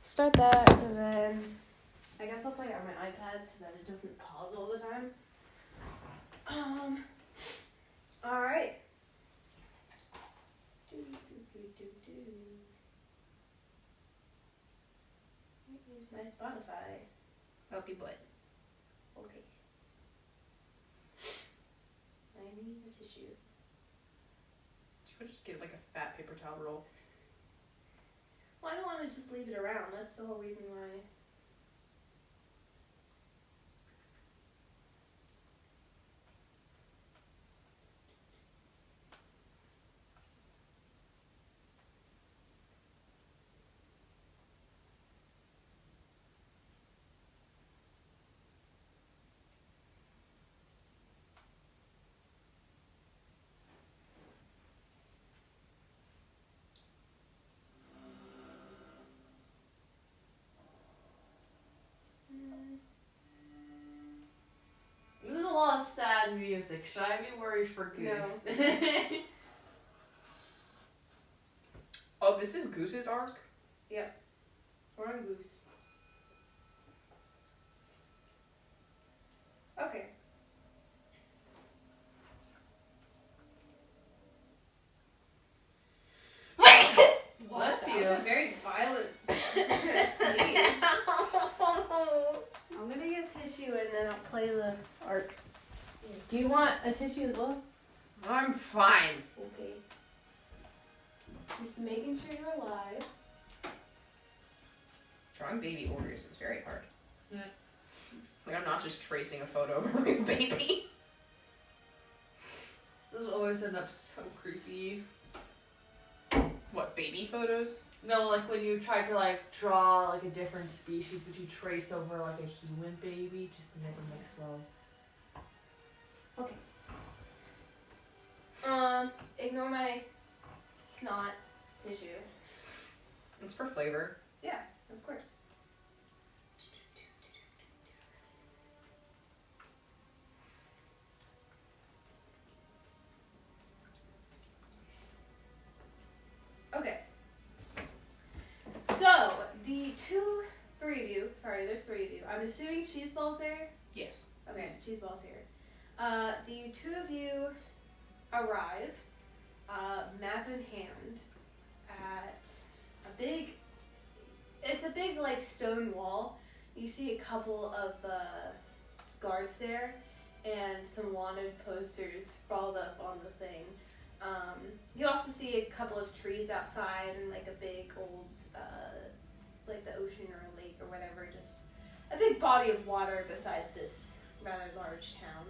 start that, and then I guess I'll play it on my iPad so that it doesn't pause all the time. Alright. Here's my Spotify. Help you butt. Okay. I need a tissue. Should we just get like a fat paper towel roll? Well, I don't want to just leave it around. That's the whole reason why. This is a lot of sad music. Should I be worried for Goose? No. Oh, this is Goose's arc? Yep. We're on Goose. Okay. Bless That you. was a very violent sneeze. I'm gonna get tissue and then I'll play the arc. Do you want a tissue as well? I'm fine. Okay. Just making sure you're alive. Drawing baby orders is very hard. Mm. Like, I'm not just tracing a photo of a real baby. Those always end up so creepy. What, baby photos? No, like when you try to like draw like a different species, but you trace over like a human baby, just to make them look slow. Ignore my snot tissue. It's for flavor. Yeah, of course. Okay. So, three of you, sorry, there's three of you. I'm assuming cheese balls there? Yes. Okay, cheese balls here. The two of you arrive, map in hand, at it's a big like stone wall. You see a couple of guards there, and some wanted posters sprawled up on the thing. You also see a couple of trees outside and like a big old, like the ocean or a lake or whatever, just a big body of water beside this rather large town.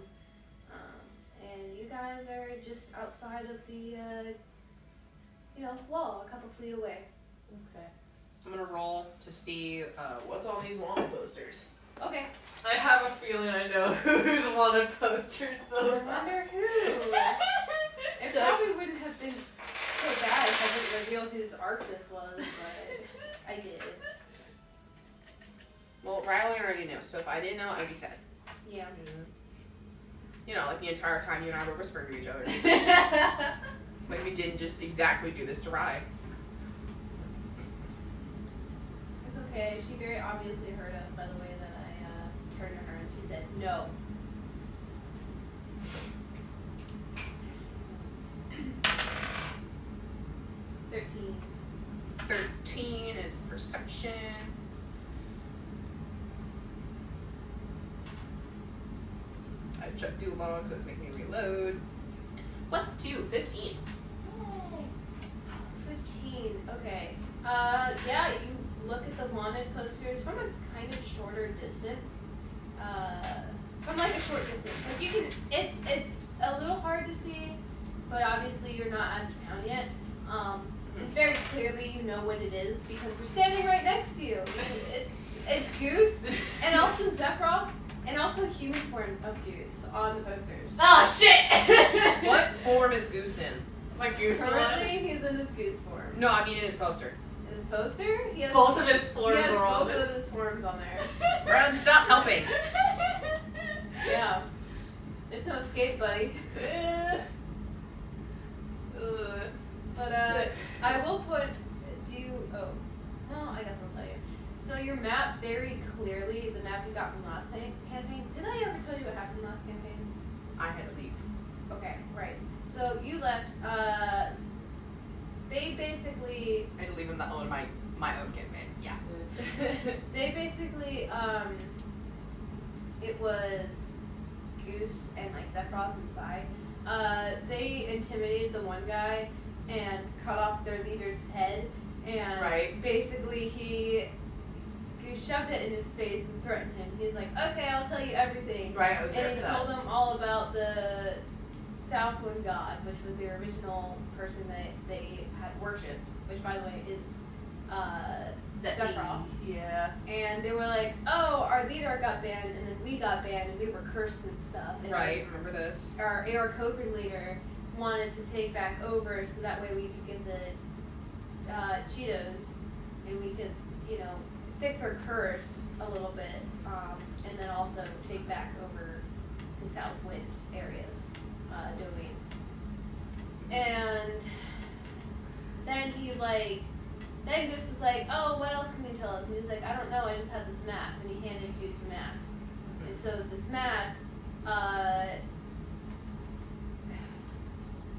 And you guys are just outside of the, wall, a couple feet away. Okay. I'm gonna roll to see what's on these wanted posters. Okay. I have a feeling I know who's wanted posters those I are. wonder who. It probably wouldn't have been so bad if I didn't reveal whose arc this was, but I did. Well, Riley already knew, so if I didn't know, I'd be sad. Yeah. You know, like the entire time you and I were whispering to each other. Like we didn't just exactly do this to Rye. It's okay. She very obviously heard us by the way that I turned to her and she said no. $13 is perception. I checked too long, so it's making me reload. Plus 2, 15. 15. Okay. Yeah, you look at the wanted posters from a kind of shorter distance. From like a short distance. Like you can, it's a little hard to see, but obviously you're not out of town yet. Very clearly you know what it is because they're standing right next to you. It's Goose, and also Zephyros, and also human form of Goose on the posters. Oh shit! What form is Goose in? My Goose one? Currently, he's in his Goose form. No, I mean in his poster. In his poster, he has Both of his he forms has are on both it. of his forms on there. Ron, stop helping. Yeah. There's no escape, buddy. But I will put. Oh no, I guess I'll tell you. your map very clearly, the map you got from last campaign. Did I ever tell you what happened last campaign? I had to leave. Okay, right. So you left. They basically. I had to leave in my own campaign. Yeah. They basically it was Goose and like Zephyros inside. They intimidated the one guy and cut off their leader's head, and basically Goose shoved it in his face and threatened him. He was like, "Okay, I'll tell you everything." Right, I was there and he for told that. them all about the Southwind God, which was the original person that they had worshipped, which by the way is Zephyros. Yeah. And they were like, "Oh, our leader got banned, and then we got banned, and we were cursed and stuff." And Right, remember this? our Aarakocra leader wanted to take back over, so that way we could get the Cheetos, and we could, you know, fix our curse a little bit, and then also take back over the Southwind area domain. And then then Goose was like, "Oh, what else can you tell us?" And he's like, "I don't know, I just have this map." And he handed Goose a map. And so this map,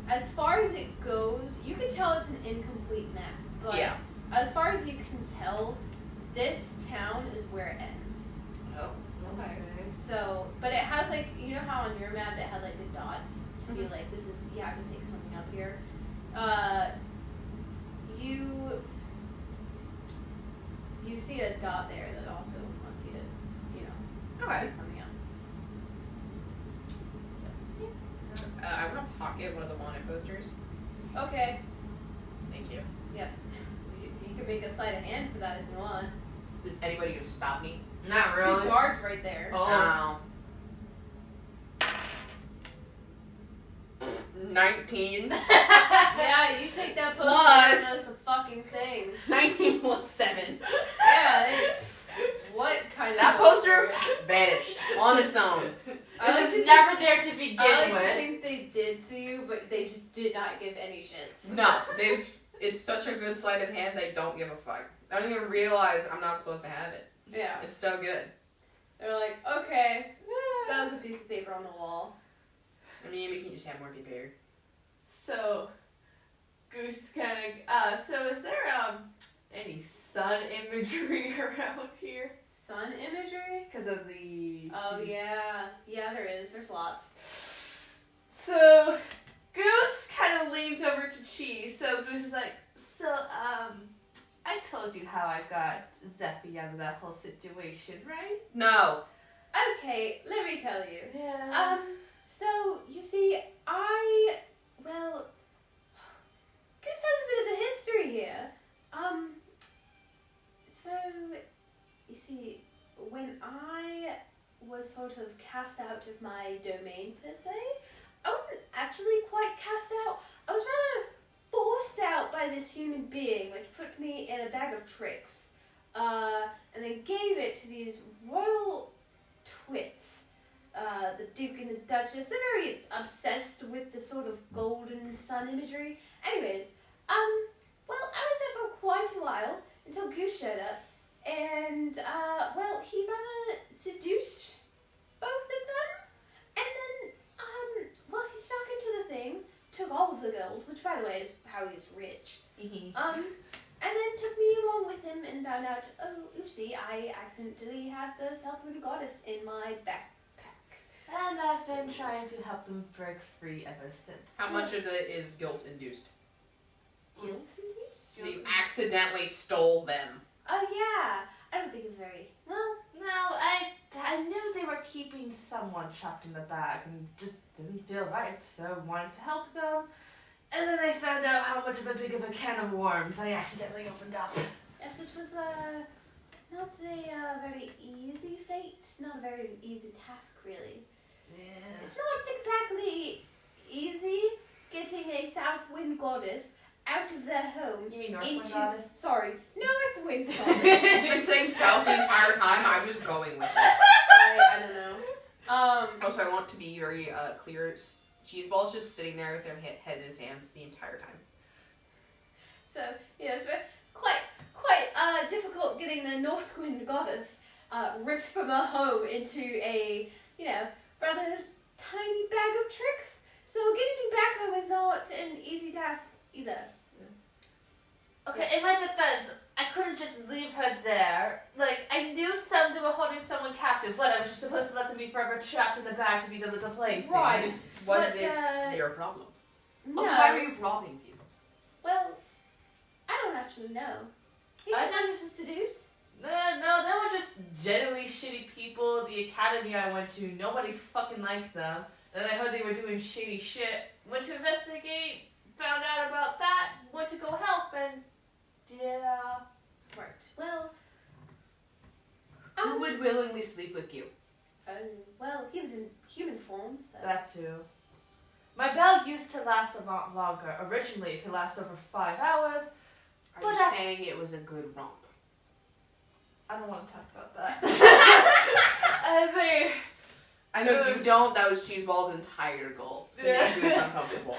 as far as it goes, you can tell it's an incomplete map. But Yeah. as far as you can tell, this town is where it ends. Oh, okay. So, but it has like, you know how on your map it had like the dots to be like, this is, you have to pick something up here. You see a dot there that also wants you to, you know, Okay. pick something up. So, I want to pocket one of the wanted posters. okay. Thank you. Yep. You can make a sleight of hand for that if you want. Is anybody gonna stop me? Not Two really. guards right there. Oh. 19. Yeah, you take that poster Plus- and that's a fucking thing. 19 plus 7. Yeah. What kind That of poster vanished on its own. I like It to was never there to begin I like with. to think they did see you, but they just did not give any shits. No, it's such a good sleight of hand, they don't give a fuck. I don't even realize I'm not supposed to have it. Yeah. It's so good. They're like, okay, that was a piece of paper on the wall. I mean, we can just have more paper. So, Goose kind of. So, is there any sun imagery around here? Sun imagery? Because of the. Oh yeah, yeah there is. There's lots. So, Goose kind of leans over to Cheese. So Goose is like, I told you how I got Zeffy out of that whole situation, right? No. Okay, let me tell you. Yeah. So you see, well, Goose has a bit of a history here. So you see, when I was sort of cast out of my domain per se, I wasn't actually quite cast out. I was rather forced out by this human being, which put me in a bag of tricks, and then gave it to these royal twits, the Duke and the Duchess. They're very obsessed with the sort of golden sun imagery. Anyways, well, I was there for quite a while until Goose showed up, and, well, he rather seduced both of them, and then, well, he snuck into the thing, took all of the gold, which, by the way, is how he's rich, and then took me along with him and found out, oh, oopsie, I accidentally have the Southwind Goddess in my backpack. And I've been trying to help them break free ever since. How much of it is guilt-induced? Guilt-induced? You accidentally stole them. Oh, yeah. I don't think it was very, well, No, I knew they were keeping someone trapped in the bag and just didn't feel right, so wanted to help them. And then I found out how much of a big of a can of worms I accidentally opened up. yes, it was, not a very easy fate, not a very easy task, really. Yeah. It's not exactly easy getting a Southwind Goddess out of their home. You mean Northwind into, Goddess? Sorry, Northwind Goddess. I've been saying south the entire time, I was going with it. I don't know. Also, I want to be very clear. Cheeseball's just sitting there with their head in his hands the entire time. So, you know, it's quite quite difficult getting the North Wind Goddess ripped from her home into a, rather tiny bag of tricks. So getting you back home is not an easy task either. Okay, in my defense, I couldn't just leave her there. Like, I knew they were holding someone captive. What, I was just supposed to let them be forever trapped in the bag to be the plaything? Right. Was But, it your problem? No. Also, why were you robbing people? Well, I don't actually know. He's I just to seduce. No, they were just generally shitty people. The academy I went to, nobody fucking liked them. Then I heard they were doing shady shit. Went to investigate, found out about that, went to go help, and yeah. Right. Well, Who would willingly sleep with you? well, he was in human form, so. That too. My bell used to last a lot longer. Originally, it could last over 5 hours. Are But you saying it was a good romp? I don't want to talk about that. I know you don't. That was Cheeseball's entire goal. To make you uncomfortable.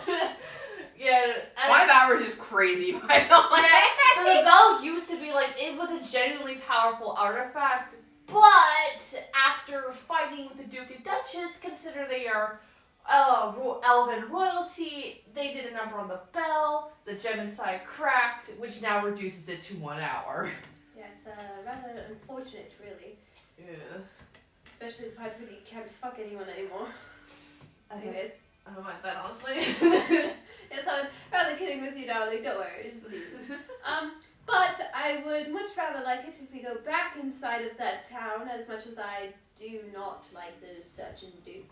Yeah. 5 hours is crazy, by the way. The bell used to be like, it was a genuinely powerful artifact, but after fighting with the Duke and Duchess, consider they are elven royalty, they did a number on the bell, the gem inside cracked, which now reduces it to 1 hour. Yes, rather unfortunate, really. Yeah. Especially the part where you can't fuck anyone anymore. Anyways. I don't mind that, honestly. Yes, I'm rather kidding with you, darling. Don't worry, just leave. But I would much rather like it if we go back inside of that town, as much as I do not like this Dutch and Duke.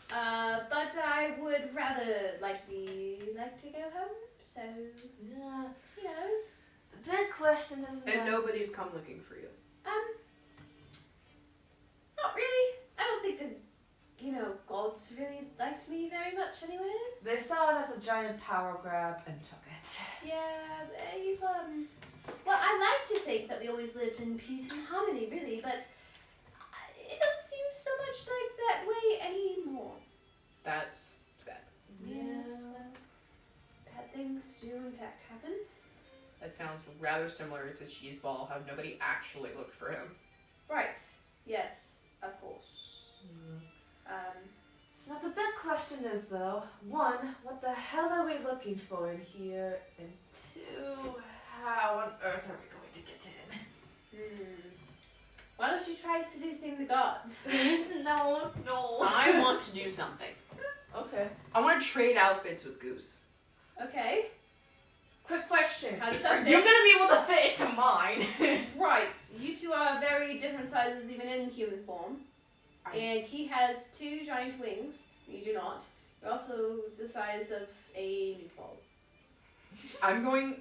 But I would rather likely like to go home, so, Yeah. you The big question is And nobody's come looking for you. not really. I don't think the, gods really liked me very much anyways. They saw it as a giant power grab and took it. Yeah, they've, well, I like to think that we always lived in peace and harmony, really, but it doesn't seem so much like that way anymore. That's sad. Yes, well, bad things do in fact happen. That sounds rather similar to Cheeseball, how nobody actually looked for him. Right. Yes, of course. So the big question is, though, 1, what the hell are we looking for in here? And 2, how on earth are we going to get in? Why don't you try seducing the gods? No. I want to do something. Okay. I want to trade outfits with Goose. Okay. Quick question. How does Are that you fit? gonna be able to fit into mine? Right. You two are very different sizes even in human form. And he has 2 giant wings. You do not. You're also the size of a meatball. I'm going...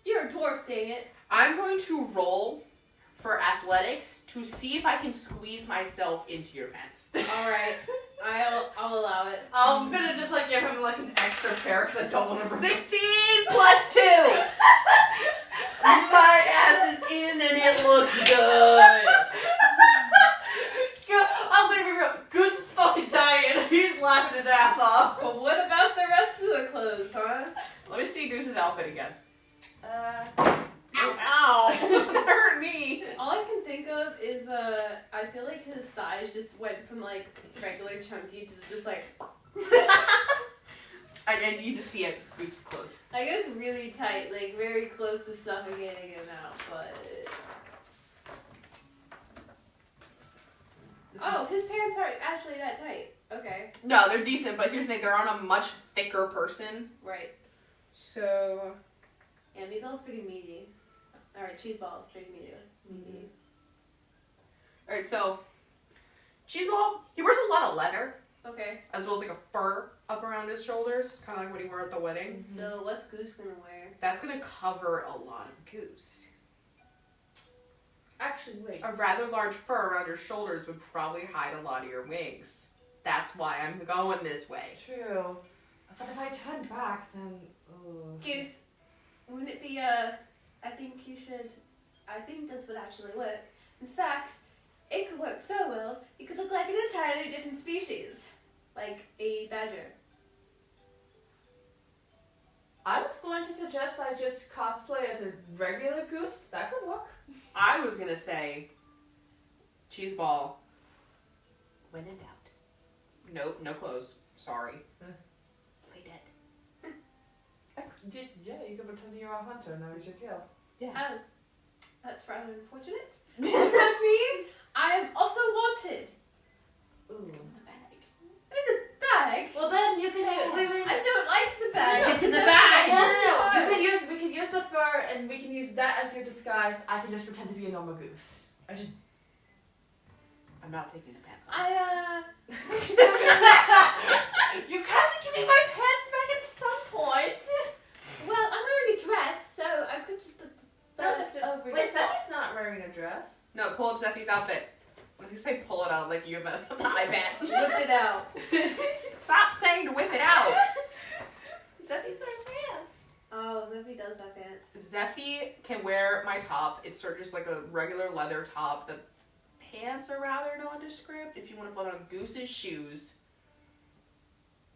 You're a dwarf, dang it. I'm going to roll for athletics to see if I can squeeze myself into your pants. Alright. I'll allow it. I'm gonna just give him an extra pair because I don't want to. 16 plus 2! My ass is in and it looks good! I'm gonna be real. Goose is fucking dying. He's laughing his ass off. But what about the rest of the clothes, huh? Let me see Goose's outfit again. Ow. Ow! That hurt me! All I can think of is, I feel like his thighs just went from, regular chunky to just, I need to see it. Goose's clothes. I guess really tight, very close to suffocating him out, but... His pants aren't actually that tight. Okay. No, they're decent, but here's the thing, they're on a much thicker person. Right. So... Yeah, meatball's pretty meaty. Alright, cheeseball's pretty meaty. Alright, so... Cheeseball, he wears a lot of leather, Okay. as well as a fur up around his shoulders, kind of like what he wore at the wedding. So what's Goose gonna wear? That's gonna cover a lot of Goose. Actually, wait. A rather large fur around your shoulders would probably hide a lot of your wings. That's why I'm going this way. True. But if I turn back, then... Goose, wouldn't it be, I think this would actually work. In fact, it could work so well, you could look like an entirely different species. Like a badger. I was going to suggest I just cosplay as a regular goose. That could work. I was gonna say cheese ball. When in doubt. Nope, no clothes. Sorry. Play dead. Yeah, you could pretend you're a hunter and that was your kill. Yeah. Oh, that's rather unfortunate. That means I am also wanted. Ooh. In the bag? Well then you can I don't like the bag. No, It's in the bag. No. We can use the fur and we can use that as your disguise. I can just pretend to be a normal goose. I'm not taking the pants off. You have to give me my pants back at some point. Well, I'm wearing a dress, so I could just put the belt over Wait, the top. Zephy's not wearing a dress. No, pull up Zephy's outfit. When you say pull it out, like you have a iPad. Whip it out. Stop saying to whip it out. Zephy's wearing pants. Oh, Zephy does have pants. Zephy can wear my top. It's sort of just like a regular leather top. The pants are rather nondescript. If you want to put on Goose's shoes.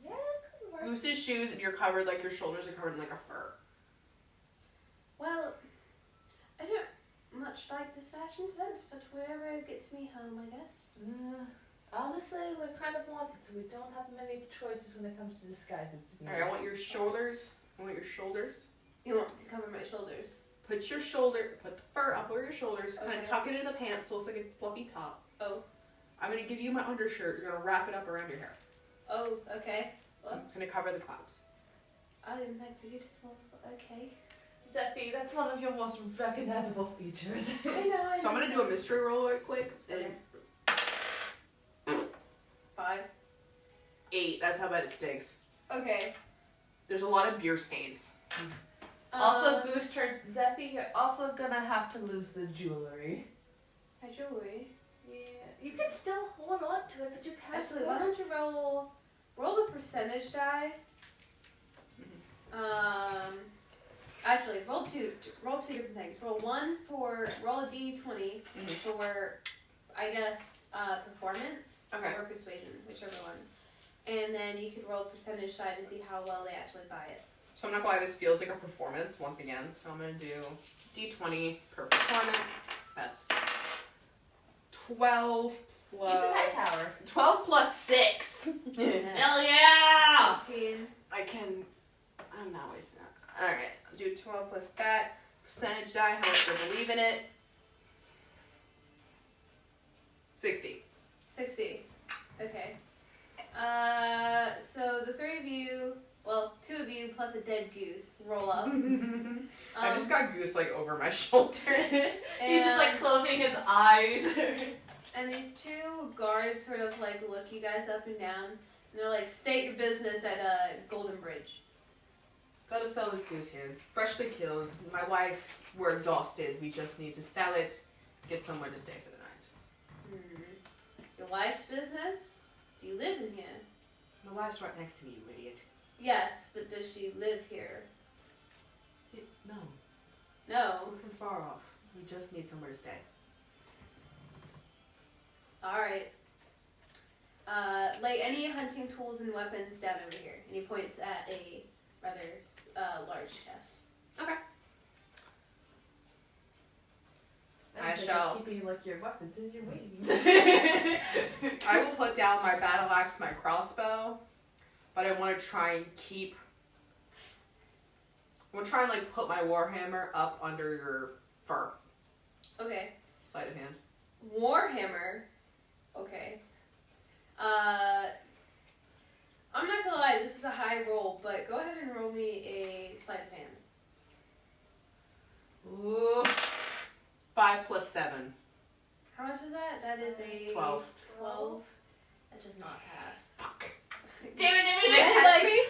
Yeah, that could work. Goose's shoes and you're covered, like your shoulders are covered in like a fur. Well, I don't much like this fashion sense, but wherever gets me home, I guess. Honestly, we're kind of wanted, so we don't have many choices when it comes to disguises, to be Alright, I want your shoulders. I want your shoulders. You want to cover my shoulders. Put the fur up over your shoulders, kind of Okay. tuck it into the pants so it's like a fluffy top. Oh. I'm going to give you my undershirt. You're going to wrap it up around your hair. Oh, okay. Well, It's going to cover the clouds. I am like beautiful. Okay. Zephy, that's one of your most recognizable features. I know. So I'm going to do a mystery roll right quick. Okay. 5. 8. That's how bad it stinks. Okay. There's a lot of beer stains. Also, Goose turns Zephy, you're also gonna have to lose the jewelry. My jewelry. Yeah. You can still hold on to it, but you can't. Actually, why don't you roll the percentage die? Actually, roll two different things. Roll a d20 for, I guess, performance Okay. or persuasion, whichever one. And then you could roll percentage die to see how well they actually buy it. So I'm not gonna lie, this feels like a performance once again. So I'm gonna do D20 per performance. That's 12 plus. Use the die tower. 12 plus 6. Hell yeah! 18. I'm not wasting it. Alright, I'll do 12 plus that. Percentage die, how much I believe in it. 60. 60. Okay. So the 3 of you, well, 2 of you plus a dead goose roll up. I just got Goose like over my shoulder. He's just like closing his eyes. And these 2 guards sort of like look you guys up and down. And they're like, state your business at Golden Bridge. Gotta sell this goose here. Freshly killed. My wife, we're exhausted. We just need to sell it, get somewhere to stay for the night. Your wife's business? Do you live in here? My wife's right next to me, you idiot. Yes, but does she live here? No. No. We're from far off. We just need somewhere to stay. Alright. Lay any hunting tools and weapons down over here. And he points at a rather large chest. Okay. I shall- keeping like your weapons in your wings. I will put down my battle axe, my crossbow, but I want to try and keep. I want to try and like put my warhammer up under your fur. Okay. Sleight of hand. Warhammer. Okay. I'm not gonna lie, this is a high roll, but go ahead and roll me a sleight of hand. Ooh. 5 plus 7. How much is that? That is a 12. 12. That does not pass. Fuck. Damn it, Did they catch me?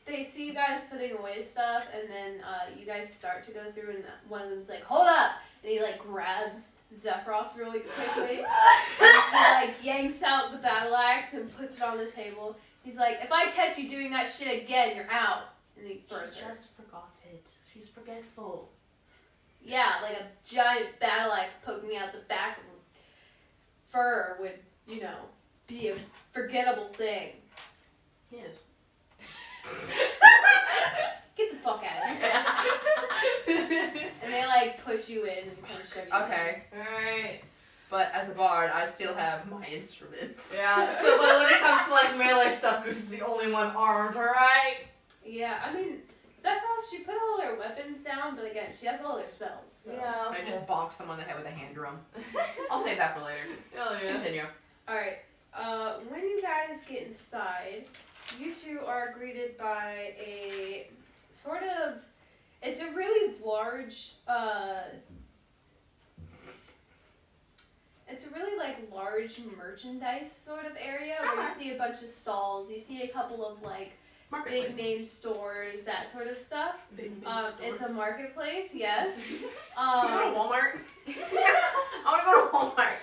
They see you guys putting away stuff, and then you guys start to go through, and one of them's like, "Hold up!" And he like grabs Zephyros really quickly, and he like yanks out the battle axe and puts it on the table. He's like, "If I catch you doing that shit again, you're out." And he burns her. forgot it. She's forgetful. Yeah, like a giant battle axe poking out the back of her fur would, be a forgettable thing. Yes. fuck out of here. And they like push you in and kind of shove you Okay. Alright. But as a bard, I still have my instruments. Yeah, so but when it comes to like melee stuff, Goose is the only one armed, alright? in. Yeah, I mean, Sephiroth, she put all her weapons down, but again, she has all her spells. So. Yeah, I just bonk someone in the head with a hand drum. I'll save that for later. Hell yeah. Continue. Alright, when you guys get inside, you two are greeted by a sort of, it's a really large, it's a really like large merchandise sort of area where you see a bunch of stalls, you see a couple of like big name stores, that sort of stuff. It's a marketplace, yes. Can we go to Walmart? I want to go to Walmart.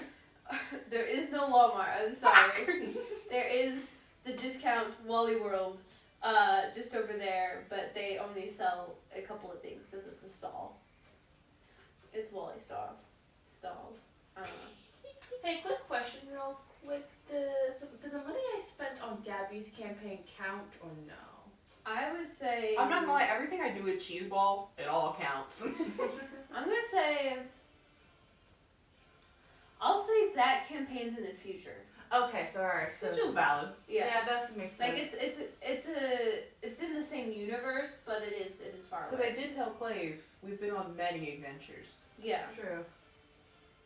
There is no Walmart, I'm sorry. There is the discount Wally World just over there, but they only sell a couple of things because it's a stall. It's Wally stall. I don't know. Hey, quick question real quick. Did the money I spent on Gabby's campaign count or no? I would say... I'm not gonna lie, everything I do with cheese ball, it all counts. I'm gonna say... I'll say that campaign's in the future. Okay, so alright, so... This feels valid. Yeah. that makes sense. Like it's in the same universe, but it is far Because away. I did tell Clave, we've been on many adventures. Yeah. True.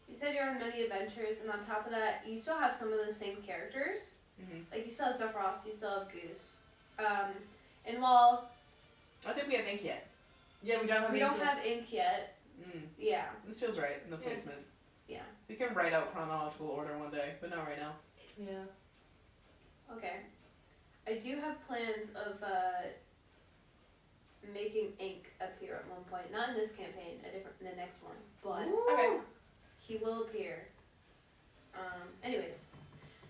You said you're on many adventures, and on top of that, you still have some of the same characters. Mm-hmm. Like, you still have Sephiroth, you still have Goose. And while I think we have ink yet. Yeah, we don't have we don't have ink yet, yeah. This feels right in the Yeah. placement. Yeah. We can write out chronological order one day, but not right now. Yeah. Okay. I do have plans of making ink appear at one point. Not in this campaign, the next one. But Okay. he will appear. Anyways.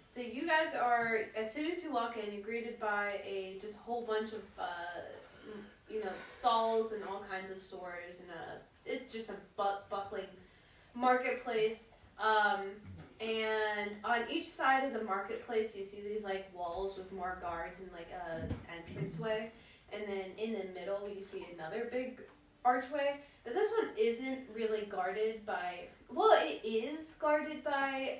So you guys are, as soon as you walk in, you're greeted by just a whole bunch of, stalls and all kinds of stores, and it's just a bustling marketplace. And on each side of the marketplace, you see these like walls with more guards and like a entranceway, and then in the middle you see another big archway. But this one isn't really guarded by. Well, it is guarded by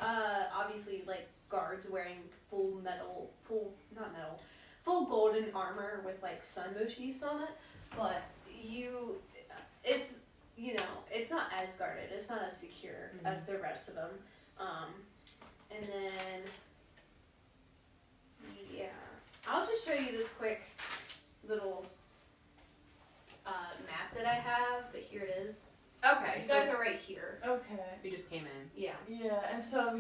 obviously like guards wearing full golden armor with like sun motifs on it. But it's not as guarded. It's not as secure as the rest of them. And then, yeah, I'll just show you this quick little map that I have. But here it is. Okay. You guys are right here. Okay. We just came in. Yeah. Yeah, and so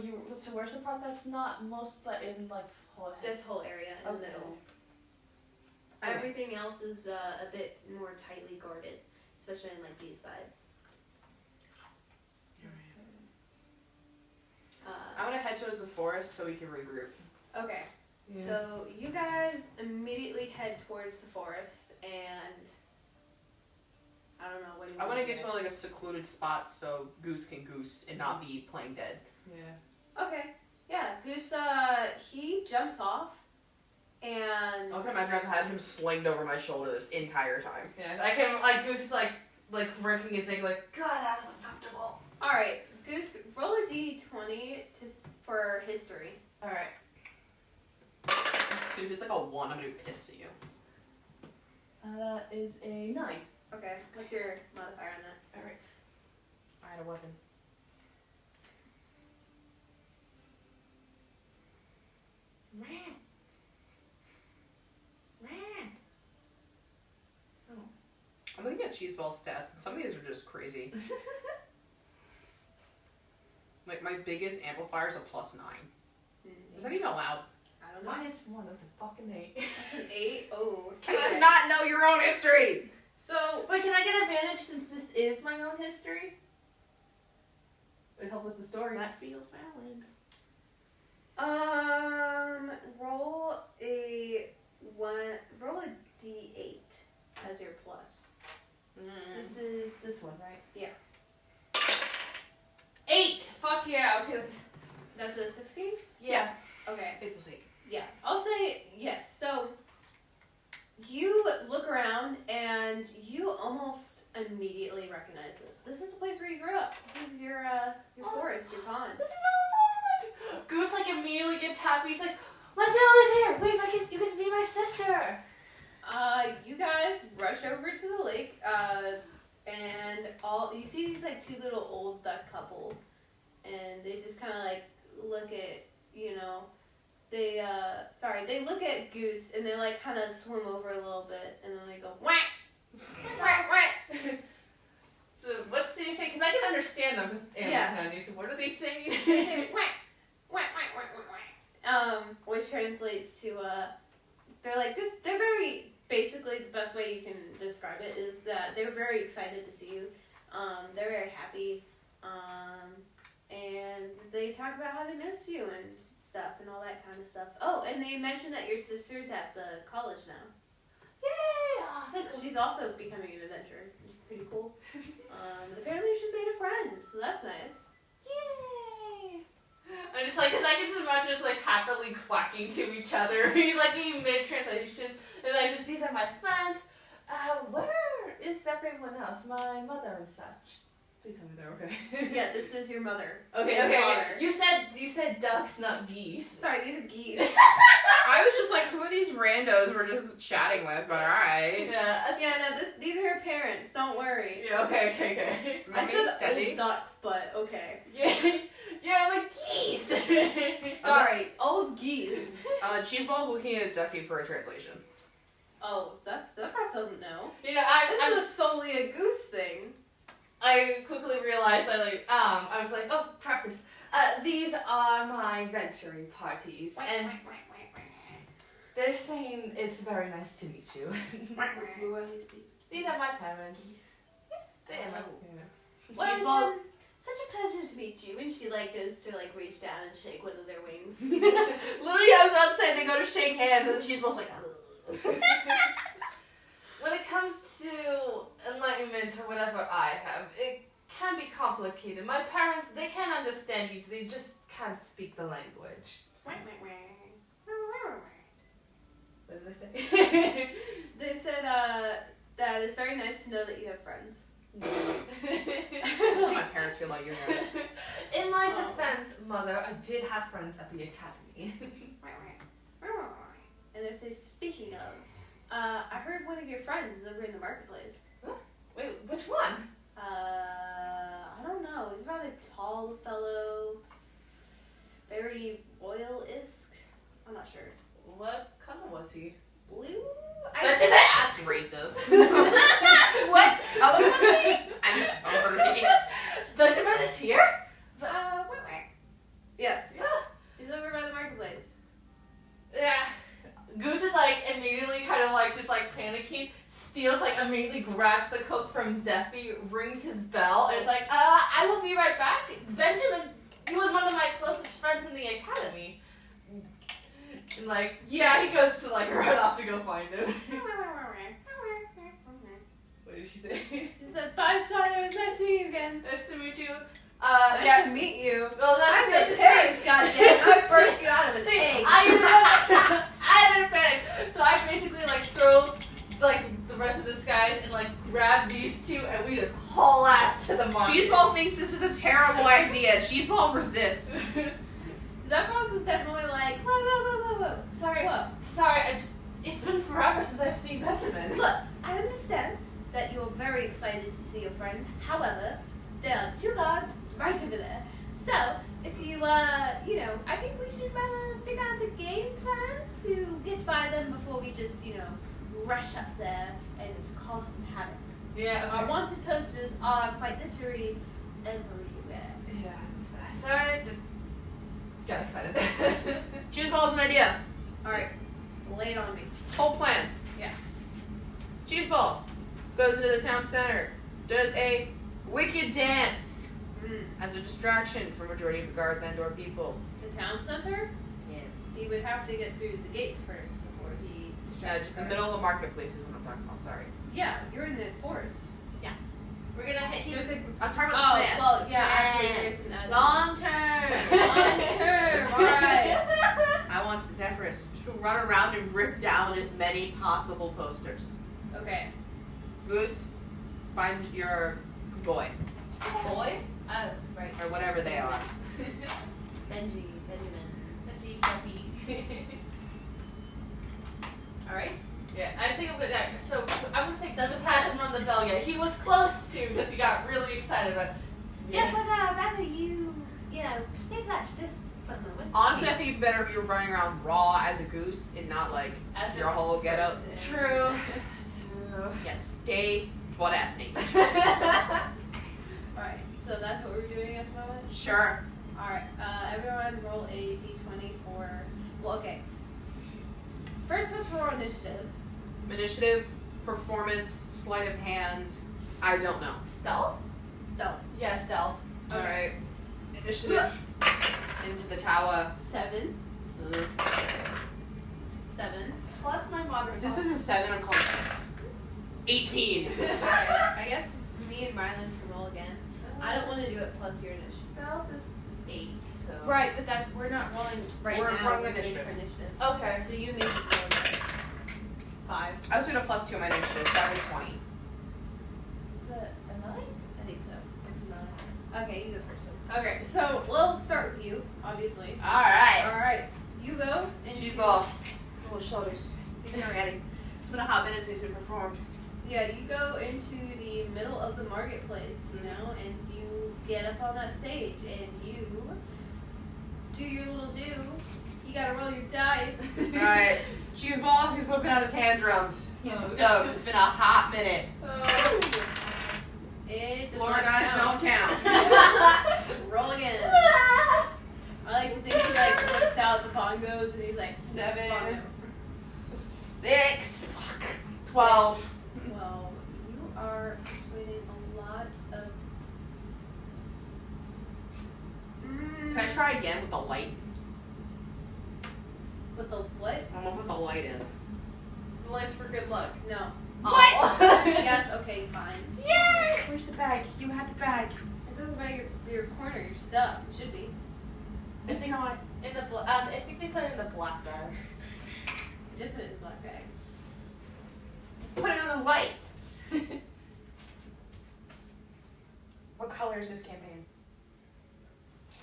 where's the part that isn't like whole This whole area in the middle. Everything else is a bit more tightly guarded, especially in like these sides. I'm gonna head towards the forest so we can regroup. Okay, Yeah. so you guys immediately head towards the forest, and I don't know what do you I want want to get to like a secluded spot so Goose can goose and not be playing dead. Yeah. Okay, yeah, Goose, he jumps off, and... I can imagine I've had him slinged over my shoulder this entire time. Yeah, I can, like, Goose is like working his thing, like, God, that was uncomfortable. Alright, Goose, roll a d20 for history. Alright. Dude, if it's like a 1, I'm gonna be pissed at you. That is a 9. Okay, what's your modifier on that? Alright. I had a weapon. I'm looking at cheese ball stats, and some of these are just crazy. Like, my biggest amplifier is a +9. Is that even allowed? I don't know. -1, that's a fucking 8. That's an 8? Oh, Can okay. you not know your own history? So, Wait, can I get advantage since this is my own history? It would help with the story. That feels valid. roll a d8 as your plus. This is this one, right? Yeah. 8! Fuck yeah, okay. That's a 16? Yeah. Okay. It was 8. Yeah. I'll say yes. So, you look look around and you almost immediately recognize this. This is the place where you grew up. This is your forest, your pond. This is my pond! Goose like immediately gets happy. He's like, my family's here! Wait, you get to be my sister! You guys rush over to the lake, and you see these like two little old duck couple, and they just kind of like look at, they look at Goose and they like kind of swim over a little bit, and then they go whack, whack, whack. So what's they say? Because I can understand them as animal companions. So what are they saying? They say whack, whack, whack, whack, whack, whack. Which translates to they're very. Basically, the best way you can describe it is that they're very excited to see you. They're very happy. And they talk about how they miss you and stuff and all that kind of stuff. Oh, and they mentioned that your sister's at the college now. Yay! Awesome. She's also becoming an adventurer, which is pretty cool. Apparently she's made a friend, so that's nice. Yay! I'm just like, because I can just imagine just like happily quacking to each other. He's like being mid-translation. And these are my friends. Where is everyone else? My mother and such. Please tell me they're okay. Yeah, this is your mother. Okay. You said ducks, not geese. Sorry, these are geese. I was just like, who are these randos we're just chatting with? But alright. No, these are her parents. Don't worry. Yeah, okay. I said Daddy? old ducks, but okay. Yeah, I'm like, geese! Sorry, old geese. Cheeseball's looking at Zeffy for a translation. Oh, Zephyrus doesn't know. I This is solely a goose thing. I quickly realized I was like, oh, practice. These are my venturing parties, and they're saying it's very nice to meet you. These are my parents. Yes, they are my parents. Well, it's such a pleasure to meet you. And she goes to reach down and shake one of their wings. Literally, I was about to say they go to shake hands, and Cheeseball's like, When it comes to enlightenment or whatever I have, it can be complicated. My parents, they can understand you, they just can't speak the language. What did they say? They said that it's very nice to know that you have friends. that's how my parents feel about your nose. In my defense, Mother, I did have friends at the academy. And they say, speaking of, I heard one of your friends is over in the marketplace. Huh? Wait, which one? I don't know. He's a rather tall fellow, very royal-esque. I'm not sure. What color was he? Blue? That's racist. What color was he? I'm sorry. Benjamin is here? Yes. Yeah. He's over by the marketplace. Yeah. Goose is immediately kind of just panicking, steals immediately grabs the coat from Zeffy, rings his bell, and is like, I will be right back. Benjamin, he was one of my closest friends in the academy. And he goes to run off to go find him. What did she say? She said, bye, son. It was nice to meet you again. Nice to meet you. Nice to meet you. Well, I'm that's the parents, goddamn. I broke you out of an See, egg. I'm in a panic. So I basically throw the rest of the disguise and grab these two and we just haul ass to the market. Cheeseball thinks this is a terrible idea. Cheeseball resists. Zephyros is definitely whoa. Sorry, it's been forever since I've seen Benjamin. Look, I understand that you're very excited to see your friend. However, there are two guards right over there. So, if you, I think we should figure out a game plan to get by them before we just, rush up there and cause some havoc. Yeah, okay. Our wanted posters are quite literally everywhere. Yeah, that's fast. Sorry, got excited. Cheeseball has an idea. Alright, lay it on me. Whole plan. Yeah. Cheeseball goes into the town center, does a wicked dance as a distraction for majority of the guards and or people. The town center? Yes. He would have to get through the gate first before he... Yeah, just the middle of the marketplace is what I'm talking about, sorry. Yeah, you're in the forest. We're gonna hit. I'm talking about the plan. Well, yeah, Plan. actually, there's an ad. Long term. Long term, alright. I want Zephyrus to run around and rip down as many possible posters. Okay. Goose, find your boy. Boy? Oh, right. Or whatever they are. Benjamin. Benji, puppy. Alright. Yeah, I think I'm gonna. So I'm gonna say Gus hasn't rung the bell yet. He was close to because he got really excited about. Yes, I'd rather you, save that just for the moment. Honestly, I think it'd be better if you were running around raw as a goose and not like As your a whole getup. person. True. Yes, stay butt ass naked. Alright, so that's what we're doing at the moment? Sure. Alright, everyone roll a d20 for. Well, okay. First, let's roll initiative. Initiative, performance, sleight of hand. I don't know. Stealth? Stealth. Yeah, stealth. Okay. Alright. Initiative. Into the tower. 7. Mm. 7. Plus my moderate. If this is a 7, I'm calling it 18. Alright, I guess me and Rylan can roll again. I don't want to do it plus your initiative. Stealth is 8, so. Right, but we're not rolling right We're now. rolling We're doing initiative. for initiative. Okay. So you make it roll 5. I was doing a +2 on my initiative, so that was 20. Is that a 9? I think so. It's a 9. Okay, you go first. Okay, so we'll start with you, obviously. Alright. Alright, you go. And Cheese you- ball. Oh, shoulders. Even already. It's been a hot minute since you performed. Yeah, you go into the middle of the marketplace, and you get up on that stage, and you do your little do. You gotta roll your dice. Alright. Cheese ball, he's whipping out his hand drums. He's Oh. stoked. It's been a hot minute. It does Floor not guys count. don't count. Roll again. I like to think he whips out the bongos and he's like 7, bongo. 6, fuck, 12. Well, you are persuading a lot of. Can I try again with the light? With the what? I'm gonna put the light in. Lights for good luck. No. What? Yes. Okay. Fine. Yay! Where's the bag? You had the bag. It's over by your corner. Your stuff. It should be. It's not. In the I think they put it in the black bag. I did put it in the black bag. Put it on the light. What color is this campaign?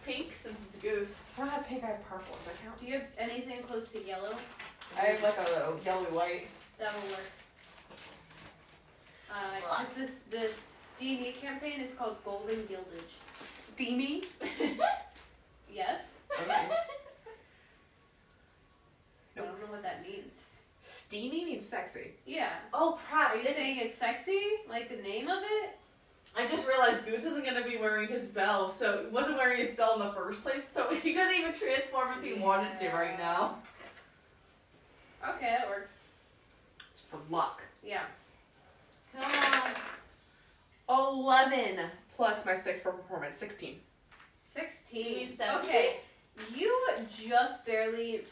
Pink, since it's a goose. I don't have pink, I have purple. Does that count? Do you have anything close to yellow? I have like a yellowy white. That will work. 'Cause this D&D campaign is called Golden Guildage. Steamy. Yes. Okay. I don't know what that means. Steamy means sexy. Yeah. Oh crap! Are you saying it's sexy? Like the name of it? I just realized Goose isn't gonna be wearing his bell, so he wasn't wearing his bell in the first place, so he couldn't even transform if he wanted to right now. Okay, that works. It's for luck. Yeah. Come on. 11 plus my 6 for performance. 16. 16. You mean 17? Okay. You just barely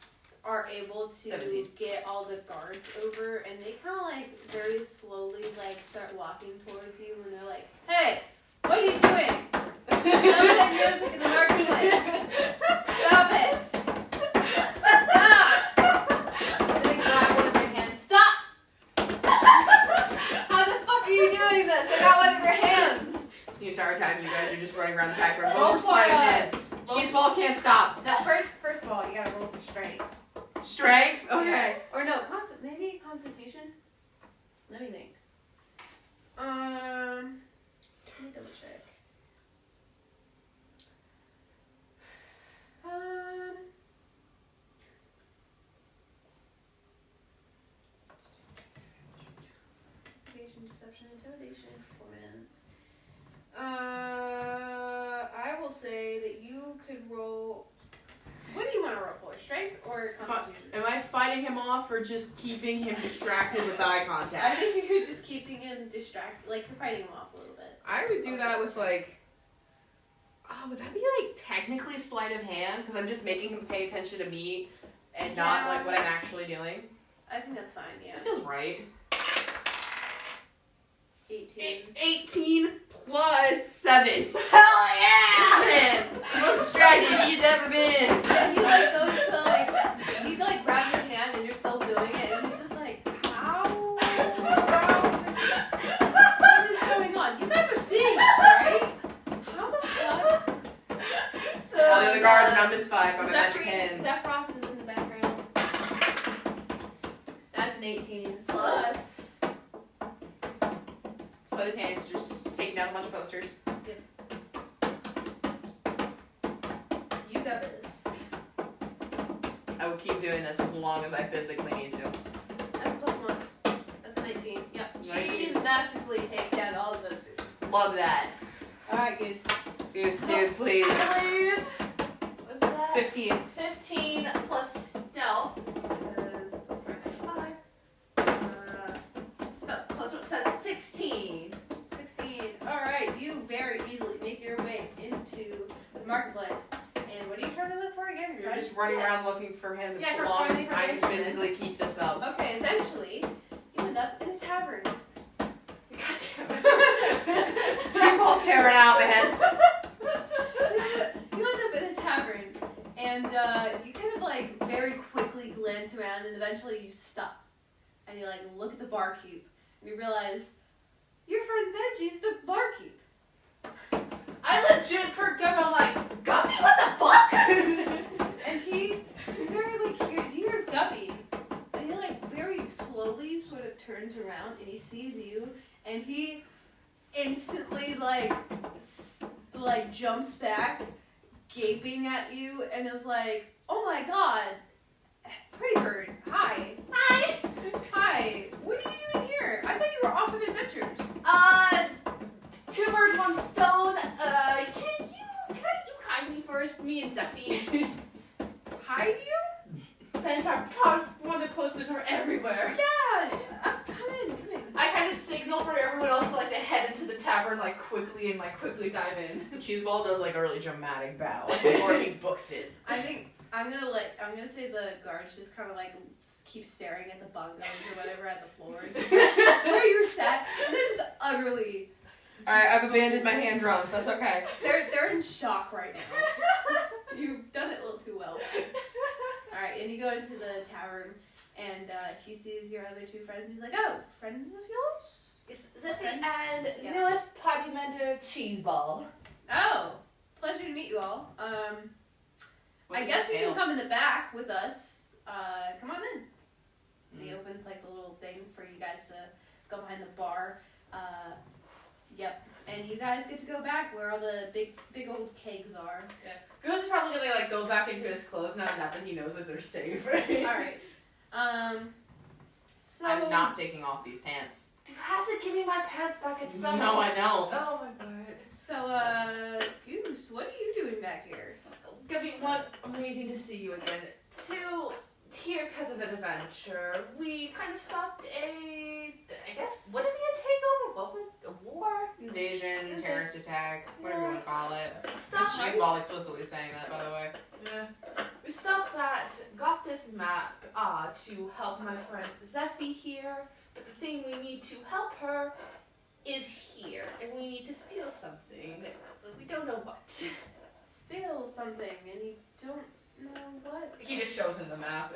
are able to 17. get all the guards over, and they kind of like very slowly like start walking towards you, and they're like, "Hey, what are you doing? Stop that music in the marketplace! Stop it! Stop!" They grab one of your hands. Stop! How the fuck are you doing this? I got one of your hands. The entire time you guys are just running around the back room. Roll Roll for for sleight of it. hand. Cheese ball can't stop. Now, first of all, you gotta roll for strength. Strength? Okay. Yeah. Or no, maybe Constitution? Let me think. Let me double check. Investigation, deception, intimidation, performance. I will say that you could roll. What do you want to roll for? Strength or Constitution? Am I fighting him off or just keeping him distracted with eye I contact? think you're just keeping him distracted, like you're fighting him off a little bit. I would do that with like. Oh, would that be like technically sleight of hand? Because I'm just making him pay attention to me and not like what I'm actually doing. I think that's fine, yeah. That feels right. 18. 18 plus 7. Hell yeah! Most distracted he's ever been. And he like goes to like, he like grabs your hand and you're still doing it and he's just like, ow, ow. Jump is 5 by my magic hands. Zephyros is in the background. That's an 18. Plus. Sleight of hand, just taking down a bunch of posters. You got this. I will keep doing this as long as I physically need to. That's plus 1. That's a 19. Yep. She 19. masterfully takes down all the posters. Love that. Alright, Goose. Goose, dude, please. Please. What's that? 15. 15 plus stealth is 5. Stealth plus what? That's 16. 16. Alright, you very easily make your way into the marketplace. And what are you trying to look for again? You're just running around looking for him as Yeah, for long as finding I can information. physically keep this up. Okay, eventually, you end up in a tavern. Cheeseball's tearing out, man. You end up in a tavern, and you kind of like very quickly glance around, and eventually you stop, and you like look at the barkeep, and you realize your friend Benji's the barkeep. I legit perked up. I'm like, Guppy, what the fuck? And he very like he hears Guppy, and he like very slowly sort of turns around, and he sees you, and he instantly like jumps back, gaping at you, and is like, "Oh my god, Pretty Bird, hi, hi, what are you doing here? I thought you were off on adventures." 2 birds, 1 stone. Can you hide me first? Me and Zeppy. Hide you? Then our wanted posters are everywhere. Yeah, come in. I kind of signal for everyone else to like to head into the tavern like quickly and like quickly dive in. Cheeseball does like a really dramatic bow before he books it. I think I'm gonna say the guards just kind of like keep staring at the bungalows or whatever at the floor. Where you're sat, and they're just utterly. Alright, I've abandoned my hand drums, that's okay. They're in shock right now. You've done it a little too well. Alright, and you go into the tavern, and he sees your other 2 friends. He's like, "Oh, friends of yours?" It's Zeppy Friends? and Yeah. newest party member Cheeseball. Oh, pleasure to meet you all. I guess you can come in the back with us. Come on in. And he opens like the little thing for you guys to go behind the bar. Yep. And you guys get to go back where all the big old kegs are. Goose is probably gonna like go back into his clothes now that he knows that they're safe. Alright. So I'm not taking off these pants. You have to give me my pants back at some No, I don't. Oh my god. So Goose, what are you doing back here? Gabby, 1, amazing to see you again. 2, here because of an adventure. We kind of stopped I guess, would it be a takeover? What would, a war? Invasion, terrorist attack, whatever you want to call it. Stop Cheeseball explicitly saying that, by the way. Yeah. We stopped that, got this map to help my friend Zephie here, but the thing we need to help her is here, and we need to steal something, but we don't know what. Steal something and you don't know what? He just shows him the map.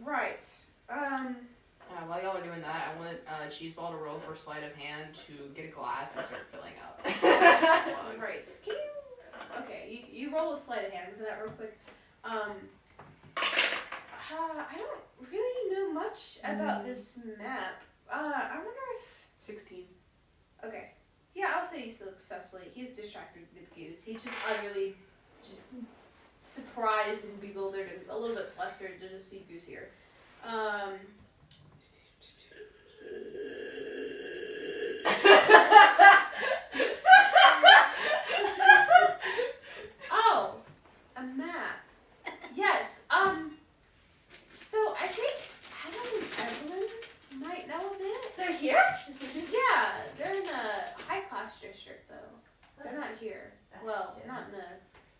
Right. While y'all are doing that, I want Cheeseball to roll for sleight of hand to get a glass and start filling up. Right. Can you? Okay, you roll a sleight of hand for that real quick. I don't really know much about this map. I wonder if. 16. Okay. Yeah, I'll say you successfully. He's distracted with Goose. He's just utterly, just surprised and bewildered and a little bit flustered to just see Goose here. Oh, a map. Yes. So I think Adam and Evelyn might know a bit. They're here? Yeah, they're in a high class district though. They're not here. Well, not in the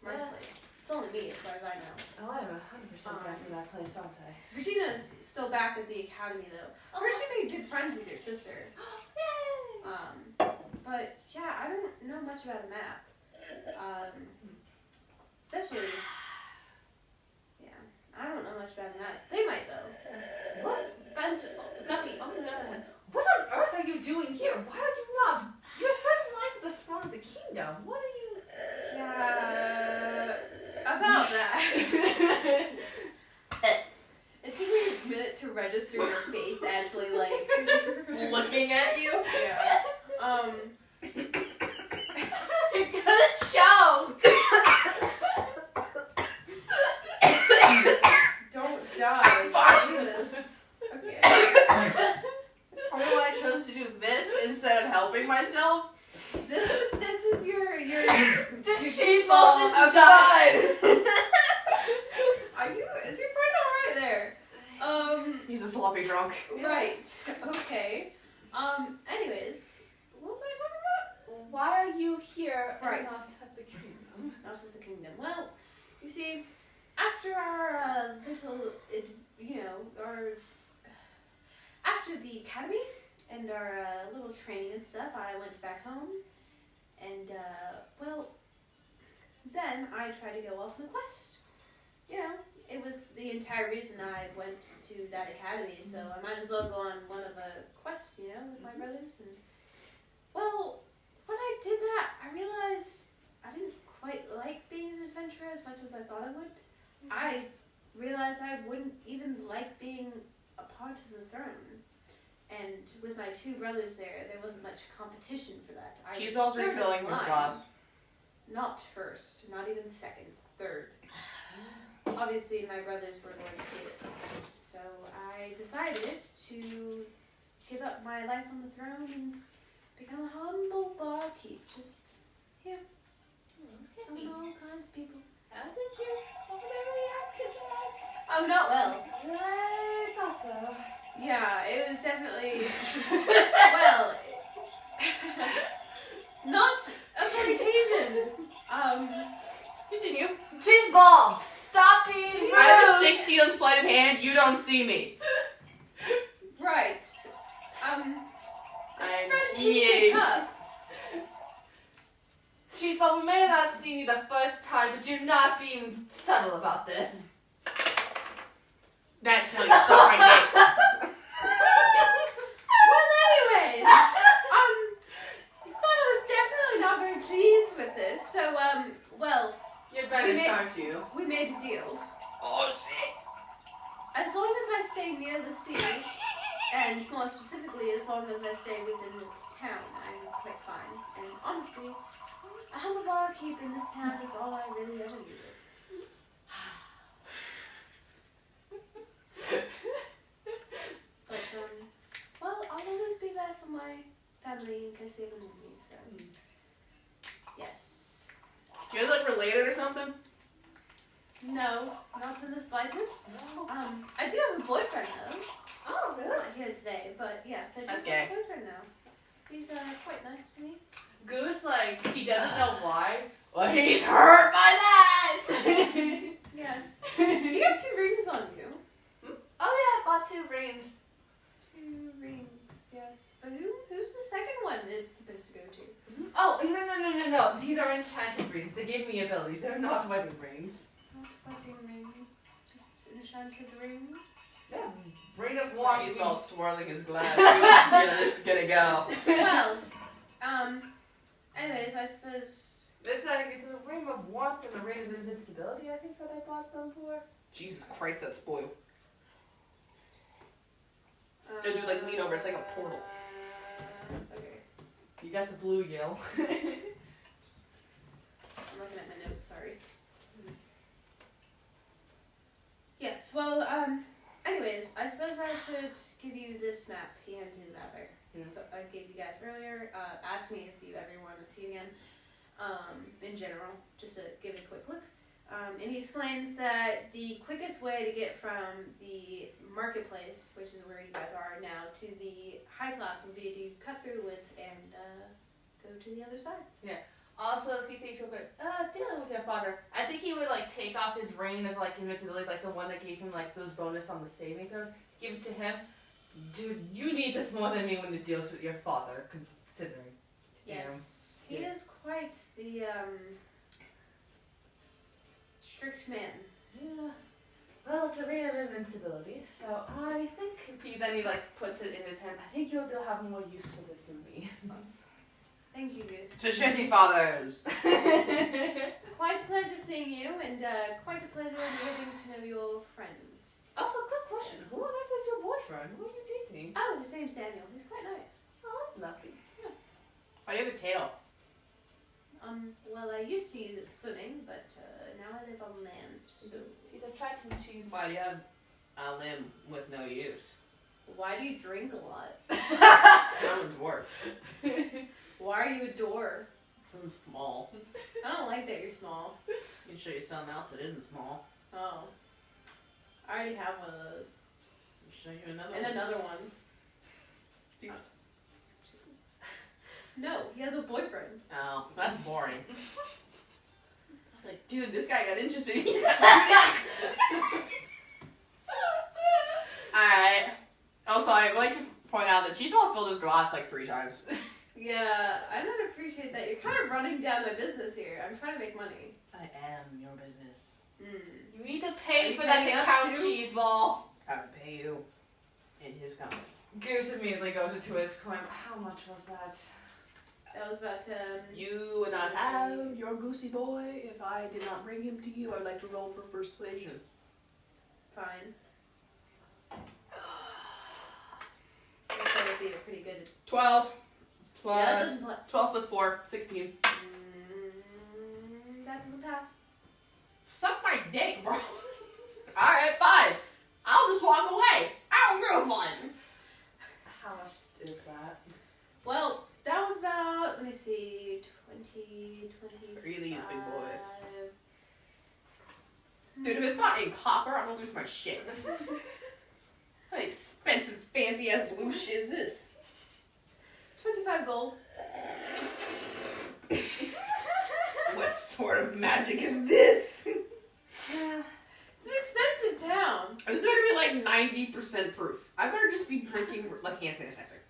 marketplace. It's only me as far as I know. Oh, I'm 100% back in that place, aren't I? Regina's still back at the academy though. Or she made good friends with your sister. Yay! But yeah, I don't know much about a map. Especially, yeah, I don't know much about a map. They might though. What? Guppy, on the other hand, what on earth are you doing here? Why are you not? You're threatening life with the throne of the kingdom. What are you? Yeah, about that. It took me a minute to register your face actually, like... Looking at you? Yeah. You're gonna choke! Don't die. Fine. Do this. Okay. Probably why I chose to do this instead of helping myself. This is your This cheese ball just I'm died! fine. Are you? Is your friend all right there? He's a sloppy drunk. Right. Okay. Anyways, what was I talking about? Why are you here Right. and not at the kingdom? Not just the kingdom. Well, you see, after our little, after the academy and our little training and stuff, I went back home, and then I tried to go off on a quest. It was the entire reason I went to that academy, so I might as well go on one of the quests, with my brothers. And well, when I did that, I realized I didn't quite like being an adventurer as much as I thought I would. I realized I wouldn't even like being a part of the throne. And with my two brothers there wasn't much competition for that. She's also third in refilling your line. glass. Not first, not even second, third. Obviously, my brothers were going to get it. So I decided to give up my life on the throne and become a humble barkeep. Just, helping all kinds of people. How did your father react to that? Oh, not well. I thought so. Yeah, it was definitely, well, not a fun occasion. Continue. Cheese ball! Stop being rude! I have a 16 on sleight of hand. You don't see me. Right. I'm Fresh kidding. cup. Cheese ball, we may have not seen you the first time, but you're not being subtle about this. That's when you suck my dick. Well, anyways, I was definitely not very pleased with this. So, well, You're better, We made- aren't you? we made a deal. Oh shit. As long as I stay near the sea, and more specifically, as long as I stay within this town, I'm quite fine. And honestly, a humble barkeep in this town is all I really ever needed. But, well, I'll always be there for my family in case they ever need me, so. Yes. You guys like related or something? No, not in the slightest. I do have a boyfriend though. Oh, He's not here today, but yes, I do That's have gay. a boyfriend now. He's quite nice to me. Goose, like, he doesn't know why. Well, he's hurt by that! Yes. You have 2 rings on you. Oh yeah, I bought 2 rings. 2 rings, yes. But who's the second one it's supposed to go to? Oh, no. These are enchanted rings. They gave me abilities. They're not wedding rings. Not wedding rings, just enchanted rings. Yeah, ring of warmth. He's all swirling his glass. Yeah, this is gonna go. Well, anyways, I suppose. It's a ring of warmth and a ring of invincibility, I think, that I bought them for. Jesus Christ, that's blue. No, dude, like, lean over. It's like a portal. Okay. You got the blue, Yale. I'm looking at my notes, sorry. Yes, well, anyways, I suppose I should give you this map. He handed you the map there. Yeah. So I gave you guys earlier. Asked me if you ever want to see again. In general, just to give it a quick look. And he explains that the quickest way to get from the marketplace, which is where you guys are now, to the high class would be to cut through the woods and go to the other side. Also, if you think real quick, dealing with your father, I think he would, like, take off his ring of, like, invincibility, like the one that gave him, like, those bonus on the saving throws, give it to him. Dude, you need this more than me when it deals with your father, considering. Yes, he Yeah. is quite the strict man. Yeah. Well, it's a ring of invincibility, so I think then he, like, puts it in his hand. I think you'll have more use for this than me. Thank you, Goose. To shitty fathers. It's quite quite a pleasure seeing you, and quite a pleasure getting to know your friends. Also, quick question. Who on earth is your boyfriend? Who are you dating? Oh, his name's Daniel. He's quite nice. Oh, that's lovely. Why do you have a tail? Well, I used to use it for swimming, but now I live on land, so... She's attracted to cheese. Why do you have a limb with no use? Why do you drink a lot? I'm a dwarf. Why are you a dwarf? I'm small. I don't like that you're small. I can show you something else that isn't small. Oh. I already have one of those. I'll show you another And one. another one. Dude. No, he has a boyfriend. Oh, that's boring. I was like, dude, this guy got interesting. Alright. Also, I'd like to point out that Cheeseball filled his glass like 3 times. Yeah, I don't appreciate that. You're kind of running down my business here. I'm trying to make money. I am your business. You need to pay Are for you that paying to up count too? cheese ball. I would pay you in his company. Goose immediately goes into his coin. How much was that? That was about You would not have your goosey boy if I did not bring him to you. I would like to roll for persuasion. fine. I guess that would be a pretty good... 12 plus Yeah, that doesn't... 12 plus 4, 16. That doesn't pass. Suck my dick, bro. Alright, fine. I'll just walk away. I don't give a fun. How much is that? Well, that was about, let me see, 20, 25... Really use big boys. Dude, if it's not in copper, I'm gonna lose my shit. What expensive, fancy ass blue shit is this? 25 gold. What sort of magic is this? Yeah. It's an expensive town. This better be like 90% proof. I better just be drinking like hand sanitizer.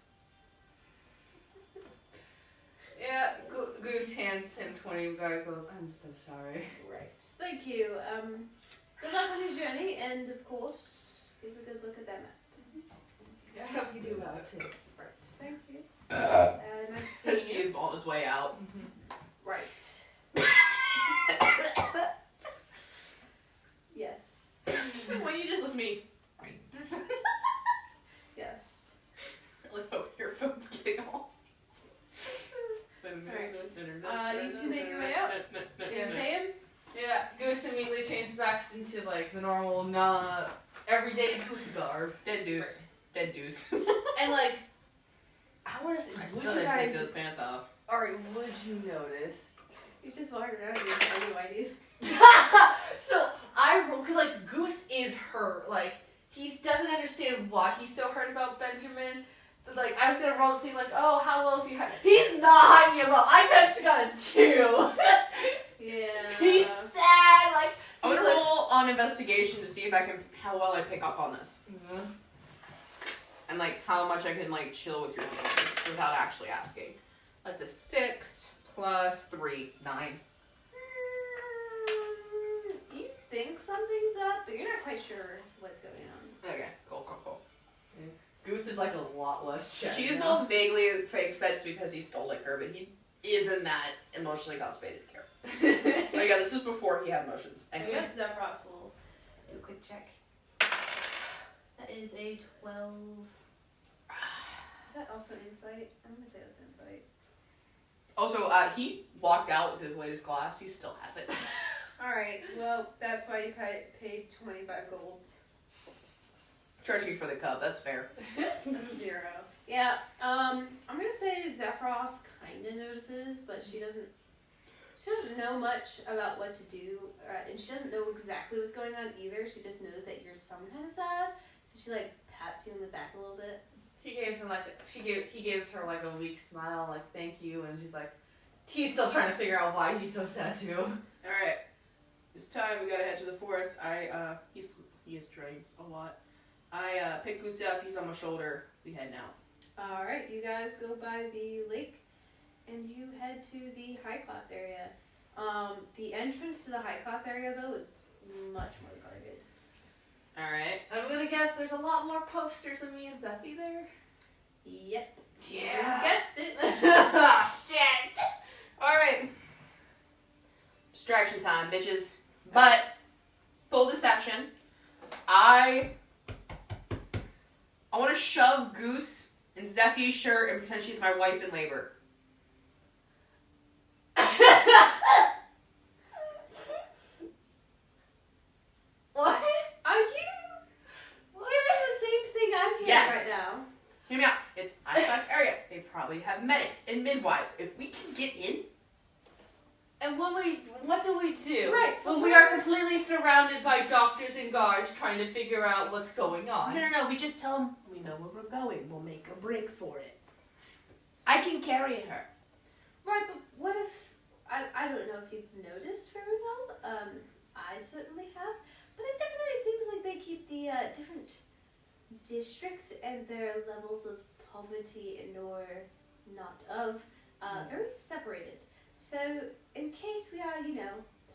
Yeah, Goose hands him 20. Guy goes, I'm so sorry. Right. Thank you. Good luck on your journey, and of course, give a good look at that map. Yeah, I hope you do well too. Right. Thank you. Nice This seeing you. cheese ball his way out. Right. Yes. Why you just listen to me? Yes. I really hope your phone's getting all. You two make your way out. You gonna pay him? Yeah, Goose immediately changes back into like the normal, everyday Goose garb. Dead deuce. Dead deuce. And like, I want to say, I would still you didn't take guys, those pants off. Alright, would you notice? You just walking around in your tiny whiteies. So because like Goose is hurt, like he doesn't understand why he's so hurt about Benjamin. But, like I was gonna roll and see like, oh, how well is he? He's not hiding him up. I could have got a 2. Yeah. He's sad. Like I'm he's gonna like, roll on investigation to see if I can how well I pick up on this. Mhm. And like how much I can like chill with your feelings without actually asking. That's a 6 plus 3, 9. You think something's up, but you're not quite sure what's going on. Okay, cool. Goose is like a lot less chatty. Cheese Ball vaguely thinks that's because he stole liquor, but he isn't that emotionally constipated to care. Oh yeah, this was before he had emotions. I And guess Zephyros will do a quick check. That is a 12. Is that also insight? I'm gonna say that's insight. also, he walked out with his latest glass. He still has it. Alright, well, that's why you paid 25 gold. Charge me for the cup. That's fair. That's a 0. Yeah, I'm gonna say Zephyros kinda notices, but she doesn't know much about what to do, and she doesn't know exactly what's going on either. She just knows that you're some kind of sad, so she like pats you on the back a little bit. He gives her like a weak smile, like thank you, and she's like, he's still trying to figure out why he's so sad too. All right, it's time. We gotta head to the forest. He has dreams a lot. I pick Goose up. He's on my shoulder. We head now. Alright, you guys go by the lake and you head to the high class area. The entrance to the high class area though is much more guarded. All right. I'm gonna guess there's a lot more posters of me and Zeffy there. Yep. Yeah. You guessed it. Shit. All right. Distraction time, bitches. But, full deception, I want to shove Goose in Zeffie's shirt and pretend she's my wife in labor. What? Are you giving the same thing I'm hearing Yes. right now? Hear me out. It's a high-class area. They probably have medics and midwives. If we can get in, And what do we do? Right, When we are completely surrounded by doctors and guards trying to figure out what's going on. no. We just tell them we know where we're going. We'll make a break for it. I can carry her. Right, but what if I don't know if you've noticed very well. I certainly have, but it definitely seems like they keep the different districts and their levels of poverty and or not of very separated. So in case we are,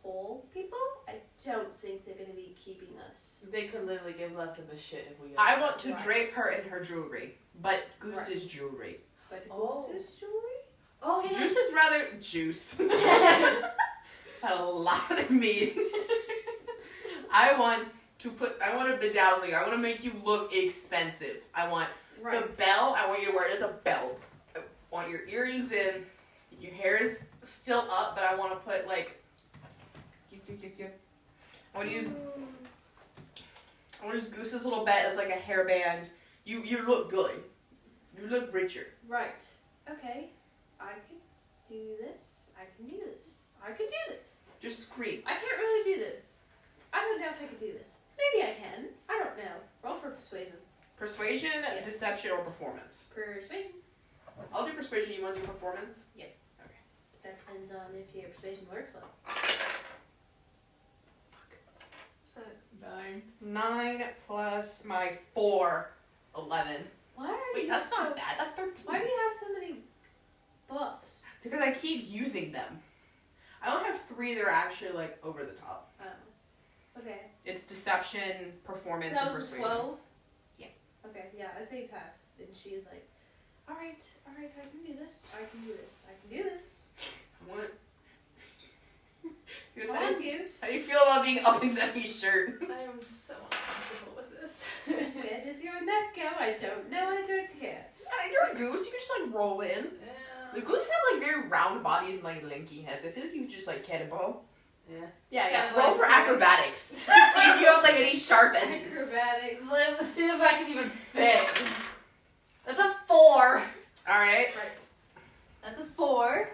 poor people, I don't think they're going to be keeping us. They could literally give less of a shit if we. I want to Right. drape her in her jewelry, but Goose's Right. jewelry. But Oh. Goose's jewelry? Oh, yeah. Juice is rather juice. A lot of meat. I want to bedazzle you. I want to make you look expensive. I want the bell. I want you to wear it as a belt. I want your earrings in. Your hair is still up, but I want to put like. I want to use Goose's little bet as like a hairband. You look good. You look richer. Right. Okay. I can do this. I can do this. I can do this. Just scream. I can't really do this. I don't know if I can do this. Maybe I can. I don't know. Roll for persuasion. Persuasion, Yeah. deception, or performance. Persuasion. I'll do persuasion. You want to do performance? That depends on if your persuasion works well. Nine. 9 plus my 4, 11. Why are Wait, you that's so... not bad. That's 13. Why do you have so many buffs? Because I keep using them. I only have 3 that are actually like over the top. Oh. Okay. It's deception, performance, So that and was a persuasion. 12? Yeah. Okay, yeah, I say pass. And she's like, alright, I can do this. I can do this. I can do this. I want it. Goose, Come how, on, do you, Goose. how do you feel about being up in Zeffie's shirt? I am so uncomfortable with this. Where does your neck go? I don't know. I don't care. You're a goose. You can just like roll in. The goose have like very round bodies and like lanky heads. I feel like you could just like cannonball. Yeah. Yeah. Kinda Roll like- for acrobatics. See if you have like any sharp edges. Acrobatics. Let's see if I can even fit. That's a 4. All right. Right. That's a 4.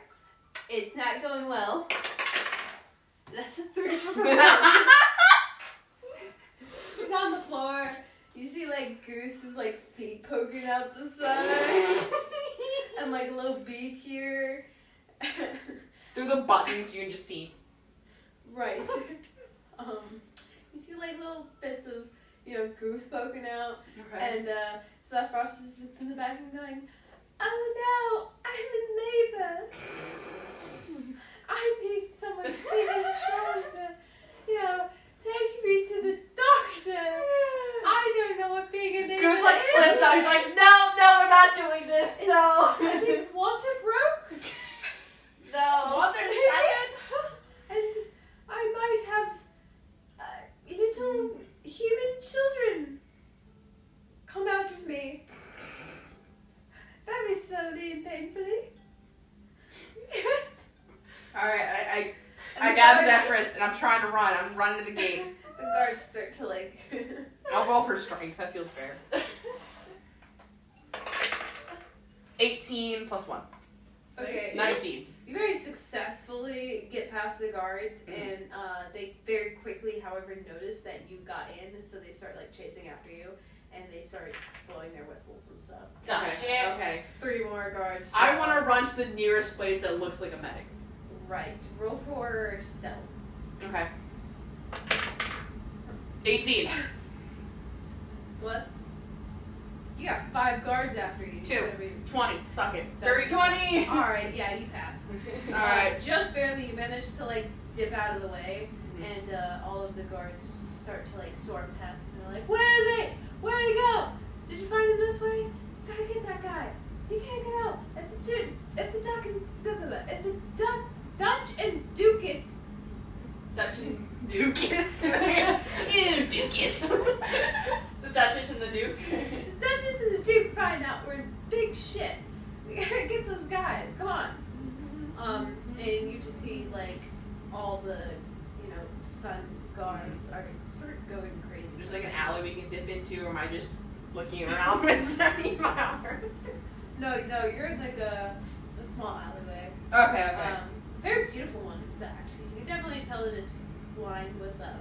It's not going well. That's a 3 for performance. She's on the floor. You see like Goose's like feet poking out the side. And like a little beak here. Through the buttons, you can just see. Right. You see like little bits of, Goose poking out. And Frost is just in the back and going, oh no, I'm in labor. I need someone big and strong to, take me to the doctor. I don't know what being a labor Goose like is. slips out. He's like, no, we're not doing this. No. I think water broke. No. Water And I might have little human children come out of me. Very slowly and painfully. Yes. All right. I And got the guards- Zephyrus and I'm trying to run. I'm running to the gate. The guards start to like. I'll roll for strength. That feels fair. 18 plus 1. Okay. 19. You very successfully get past the guards, and they very quickly, however, notice that you got in, so they start like chasing after you, and they start blowing their whistles and stuff. Oh, Okay. shit. Okay. 3 more guards. I want to run to the nearest place that looks like a medic. Right. Roll for stealth. Okay. 18. Plus. You got 5 guards after you. 2. 20. Suck it. Dirty 20. Alright, yeah, you pass. Alright. Just barely, you managed to like dip out of the way, and all of the guards start to like storm past, and they're like, "Where is he? Where did he go? Did you find him this way? You gotta get that guy. He can't get out. If the Dutch and Duchess and you just see like all the sun guards are sort of going crazy. There's like an alley we can dip into, or am I just looking around with 70 miles? No, you're in like a small alleyway. Okay. Very beautiful one, actually. You can definitely tell that it's lined with a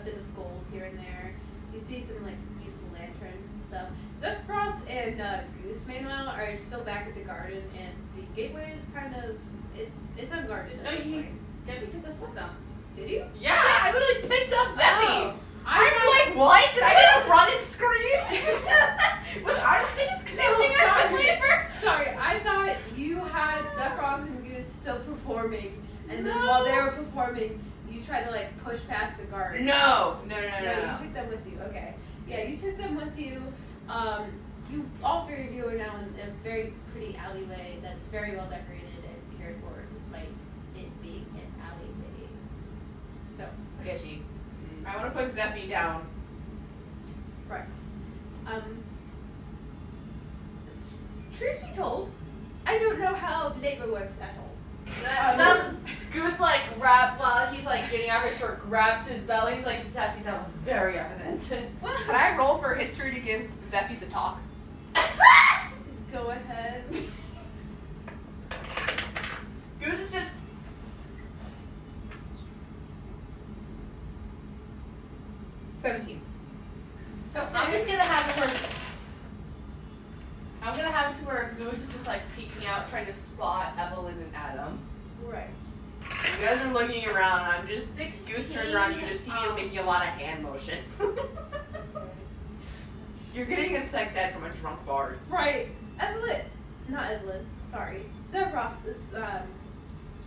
bit of gold here and there. You see some like beautiful lanterns and stuff. Zephyros and Goose, meanwhile, are still back at the garden, and the gateway is kind of it's unguarded. No, Debbie took us with them. Did you? Yeah, I literally picked up Zeffy. Oh, I'm like, what? Did I just run and scream? Was I running and screaming at the paper? Sorry, I thought you had Zephyros and Goose still performing, and then while they were performing, you tried to like push past the guard. No. You took them with you. Okay. Yeah, you took them with you. All three of you are now in a very pretty alleyway that's very well decorated and cared for, despite it being an alleyway. So. Sketchy. I want to put Zeffy down. Right. Truth be told, I don't know how labor works at all. Goose he's like getting out of his shirt, grabs his belly. He's like, Zeffy, that was very evident. Can I roll for history to give Zeffy the talk? Go ahead. Goose is just. $17. So I'm just gonna have it where. I'm gonna have it to where Goose is just like peeking out, trying to spot Evelyn and Adam. Right. You guys are looking around, and I'm just. 16, Goose turns around, you just see me making a lot of hand motions. You're getting a sex ed from a drunk bard. Right. Not Evelyn, sorry. Zephyros is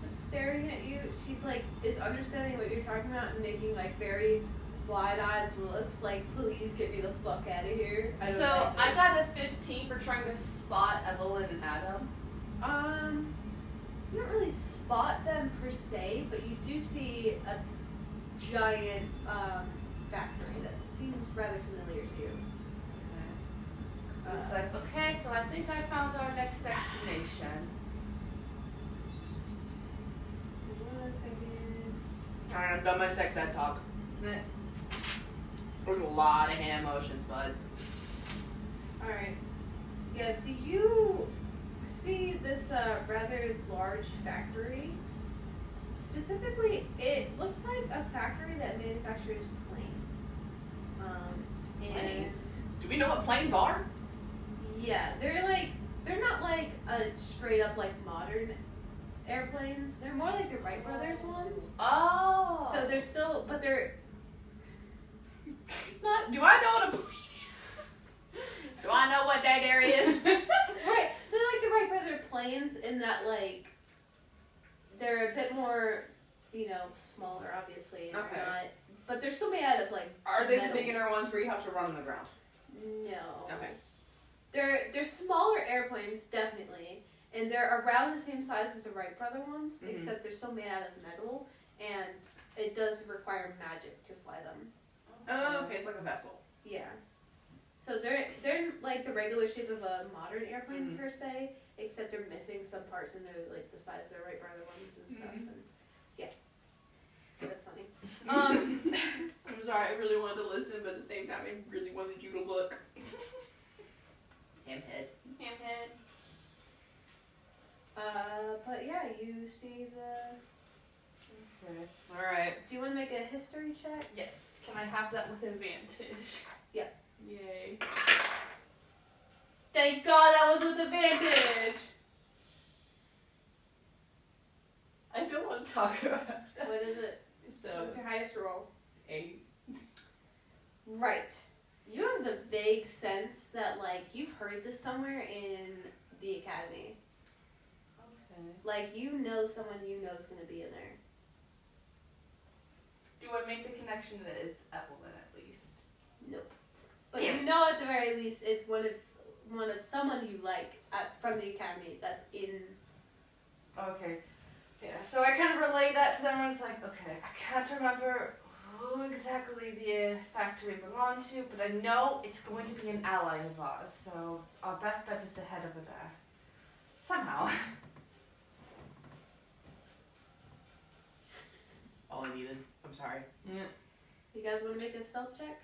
just staring at you. She like is understanding what you're talking about and making like very wide-eyed looks like, please get me the fuck out of here. I got a 15 for trying to spot Evelyn and Adam. You don't really spot them per se, but you do see a giant factory that seems rather familiar to you. I was like, okay, so I think I found our next destination. 1 second. Alright, I'm done my sex ed talk. There was a lot of hand motions, bud. Alright. Yeah, so you see this rather large factory. Specifically, it looks like a factory that manufactures planes. Planes? Do we know what planes are? Yeah, they're not like a straight up like modern airplanes. They're more like the Wright brothers ones. Oh. So they're still, but they're. Do I know what a plane is? Do I know what that area is? Right, they're like the Wright brother planes in that like they're a bit more, smaller obviously. And Okay. but they're still made out of like. Are they the metals. beginner ones where you have to run on the ground? No. Okay. They're smaller airplanes, definitely, and they're around the same size as the Wright brother ones, Mhm. except they're still made out of metal, and it does require magic to fly them. Oh, okay, it's like a vessel. Yeah. So they're like the regular shape of a modern airplane Mhm. per se, except they're missing some parts and they're like the size of the Wright brother ones and stuff. Mhm. And yeah, that's funny. I'm sorry, I really wanted to listen, but at the same time, I really wanted you to look. Hamhead. But yeah, you see the. Okay. Alright. Do you want to make a history check? Yes. Can I have that with advantage? Yeah. Yay. Thank God that was with advantage. I don't want to talk about that. What is it? So, What's your highest roll? 8. Right. You have the vague sense that, like, you've heard this somewhere in the academy. Okay. Like, you know someone you know is going to be in there. Do I make the connection that it's Evelyn at least? Nope. But you know at the very least it's one of someone you like from the academy that's in. Okay. Yeah, so I kind of relay that to them. I was like, okay, I can't remember who exactly the factory belonged to, but I know it's going to be an ally of ours, so our best bet is to head over there. Somehow. I'm sorry. Yeah. You guys want to make a stealth check?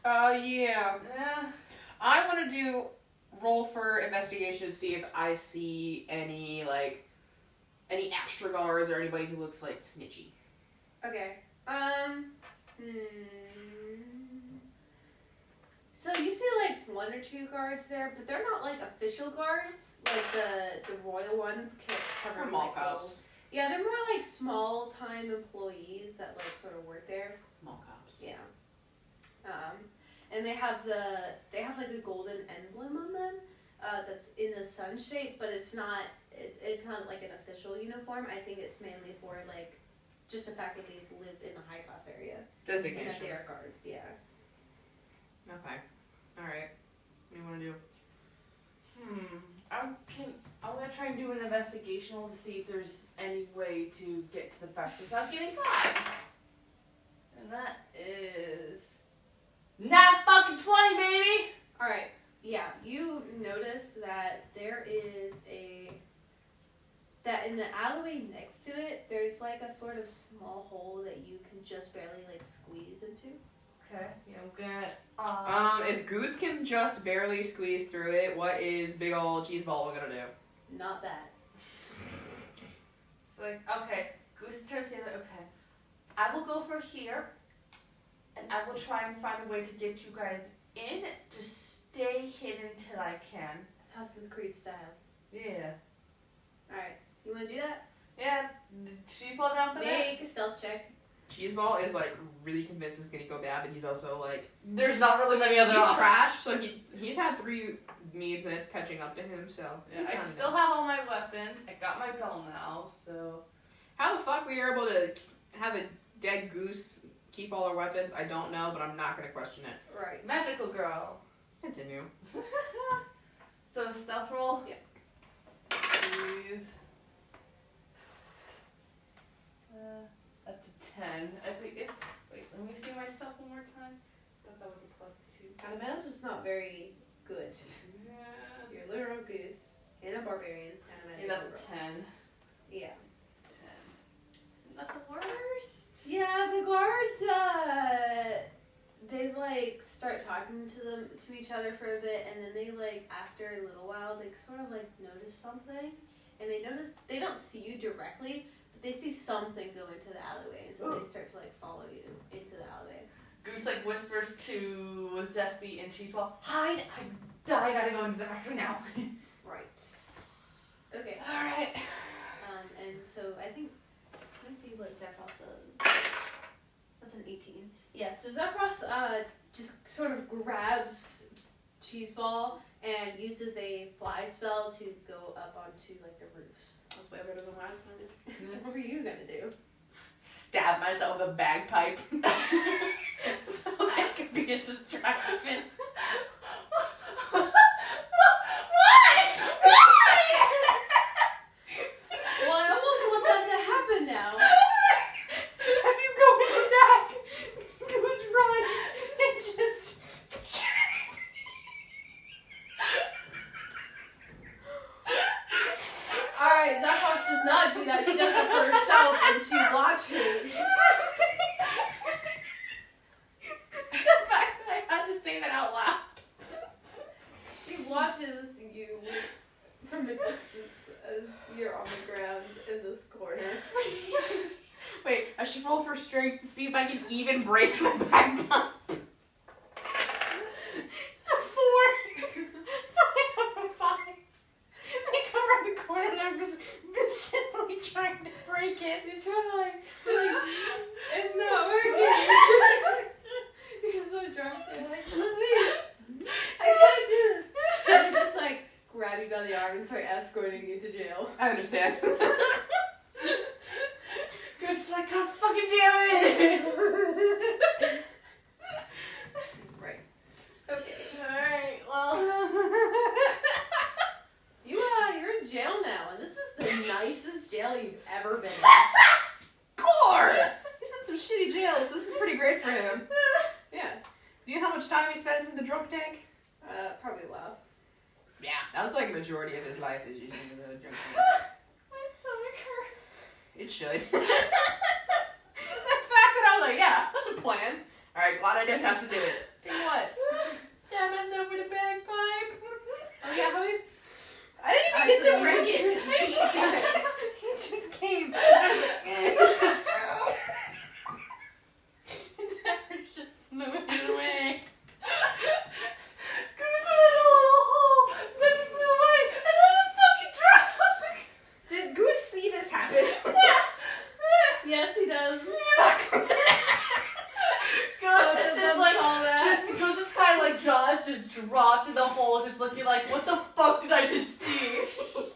Yeah. Yeah. I want to roll for investigation to see if I see any extra guards or anybody who looks like snitchy. Okay. So you see like 1 or 2 guards there, but they're not like official guards. Like the royal ones can't cover They're like mall cops. Yeah, they're more like small time employees that like sort of work there. Mall cops. Yeah. And they have like a golden emblem on them. That's in the sun shape, but it's not like an official uniform. I think it's mainly for like just the fact that they live in a high class area. Designation. And that they are guards, yeah. Okay. Alright. What do you want to do? I'm gonna try and do an investigation to see if there's any way to get to the fact without getting caught. And that is not fucking 20, baby. Alright. Yeah, you notice that there is that in the alleyway next to it, there's like a sort of small hole that you can just barely like squeeze into. Okay, yeah, I'm gonna. If Goose can just barely squeeze through it, what is big ol' cheeseball gonna do? Not that. It's like, okay, Goose turns to the other, okay. I will go for here, and I will try and find a way to get you guys in, to stay hidden till I can. Assassin's Creed style. Yeah. Alright, you wanna do that? Yeah, did she fall down for that? Make a stealth check. Cheeseball is like really convinced it's gonna go bad, but he's also like There's not really many other he's options. trash, so he's had 3 meads and it's catching up to him. So Yeah, I still have all my weapons. I got my bell now, so. how the fuck we were able to have a dead goose keep all our weapons, I don't know, but I'm not gonna question it. Right. Magical girl. Continue. So stealth roll. Yeah. Please. That's a 10. I think it's. Wait, let me see my stealth one more time. I thought that was a +2. Animal's just not very good. Yeah. You're a literal goose and a barbarian. Yeah, that's a 10. Yeah. 10. Not the worst. Yeah, the guards, they like start talking to each other for a bit, and then they like after a little while they sort of like notice something, and they don't see you directly, but they see something go into the alleyway, and so they start to like follow you into the alleyway. Goose like whispers to Zephy and Cheeseball, hide! I gotta go into the factory now. Right. Okay. Alright. And so I think, let me see what Zephyros does. That's an 18. Yeah, so Zephyros just sort of grabs Cheeseball and uses a fly spell to go up onto like the roofs. That's way better than last time. What were you gonna do? Stab myself with a bagpipe. So that could be a distraction. Well, I almost want that to happen now. Have you go in the back, Goose run, and just... Alright, Zephyros does not do that. She does it for herself and she watches. The fact that I had to say that out loud. She watches you from a distance as you're on the ground in this corner. Wait, I should roll for strength to see if I can even break my bagpipe. It's a 4. So I have a 5. They come around the corner and I'm just viciously trying to break it. You're trying to like it's not working. You're so drunk. You're like, please, I can't do this. And they just like grab you by the arm and start escorting you to jail. I understand. Goose is like, God fucking damn it! Right. Okay. Alright, well. You're in jail now, and this is the nicest jail you've ever been in. Score! He's been some shitty jails, so this is pretty great for him. Yeah. Do you know how much time he spends in the drunk tank? Probably a while. Yeah. That's like majority of his life is usually in the drunk tank. My stomach hurts. It should. The fact plan. Alright, glad I didn't have to do it. Hey, what? Stab us over the bagpipe. Oh yeah, how many? I didn't even get to Actually, break it. you It just came. It's just moving away. Goose went in a little hole, Zippy flew away, and then it fucking dropped! Did Goose see this happen? Yes, he does. Goose is just like, that. Goose is kind of like jaws just dropped in the hole, just looking like, what the fuck did I just see?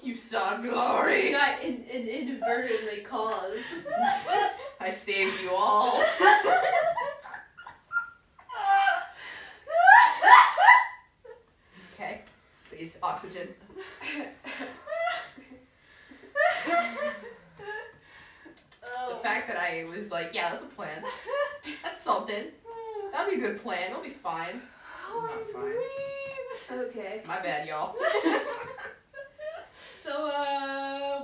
You saw glory. Got inadvertently caused. I saved you all. Okay, please, oxygen. The fact that I was like, yeah, that's a plan. That's something. That'll be a good plan. It'll be fine. Not fine. Okay. My bad, y'all. So,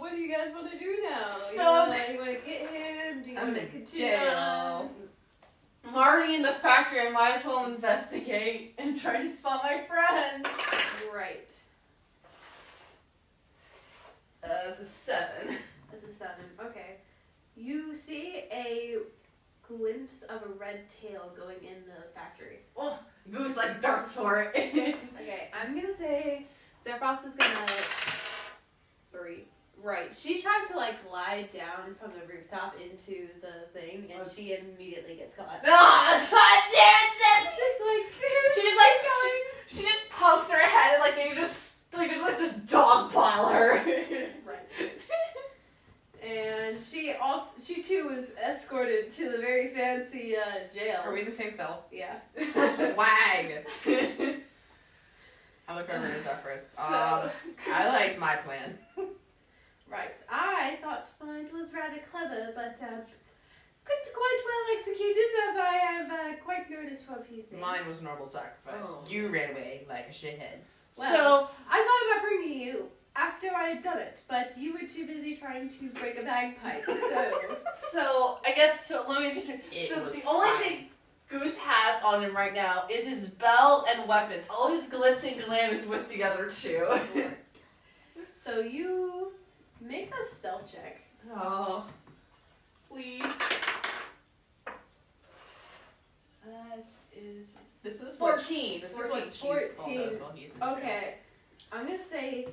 what do you guys want to do now? You So- wanna get him? Do you I'm want to in continue jail. on? I'm already in the factory, I might as well investigate and try to spot my friends. Right. It's a 7. That's a 7. Okay. You see a glimpse of a red tail going in the factory. Oh, Goose like darts for it. Okay, I'm gonna say Zephyros is gonna 3. Right. She tries to like glide down from the rooftop into the thing, and she immediately gets caught. Ah, god damn it! She's like, She just pokes her head and like they just dogpile her. Right. And she too was escorted to the very fancy jail. Are we in the same cell? Yeah. Wag! I look over at Zephyros. I liked my plan. Right. I thought mine was rather clever, but quite well executed, as I have quite noticed for a few things. Mine was normal sacrifice. Oh. You ran away like a shithead. Well, I thought about bringing you after I had done it, but you were too busy trying to break a bagpipe, So I guess let me just. It So was the only fine. thing Goose has on him right now is his belt and weapons. All his glitz and glam is with the other two. So you make a stealth check. Oh, please. That is This is 14. This is 14. what she's called as 14. well. He's in jail. Okay. I'm gonna say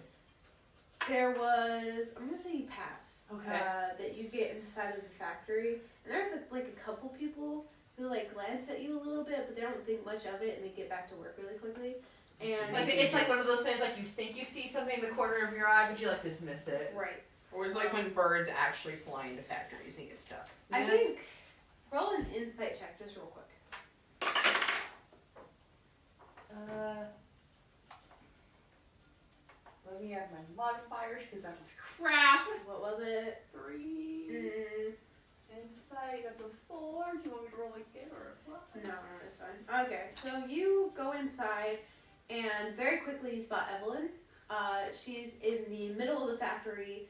you pass. Okay. That you get inside of the factory, and there's like a couple people who like glance at you a little bit, but they don't think much of it, and they get back to work really quickly. And Like it's like one of those things like you think you see something in the corner of your eye, but you like dismiss it. right. Or it's like when birds actually fly into factories and get stuck. I think roll an insight check just real quick. Let me add my modifiers because that was crap. What was it? 3. Insight, that's a 4. Do you want me to roll again or a 5? No, it's fine. Okay, so you go inside, and very quickly you spot Evelyn. She's in the middle of the factory,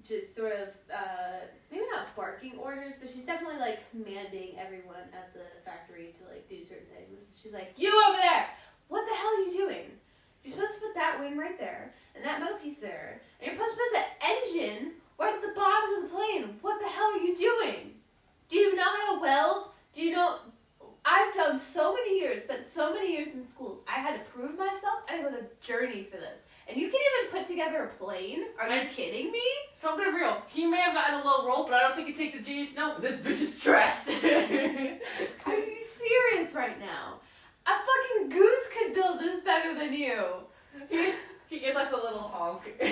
just sort of, maybe not barking orders, but she's definitely like commanding everyone at the factory to like do certain things. She's like, "You over there! What the hell are you doing? You're supposed to put that wing right there, and that metal piece there, and you're supposed to put the engine right at the bottom of the plane. What the hell are you doing? Do you know how to weld? Do you know..." I've done so many years, spent so many years in schools. I had to prove myself. I had to go on a journey for this. And you can even put together a plane? Are you kidding me? So I'm gonna be real. He may have gotten a low roll, but I don't think it takes a genius to know this bitch is dressed. Are you serious right now? A fucking goose could build this better than you. He gives like a little honk. Oh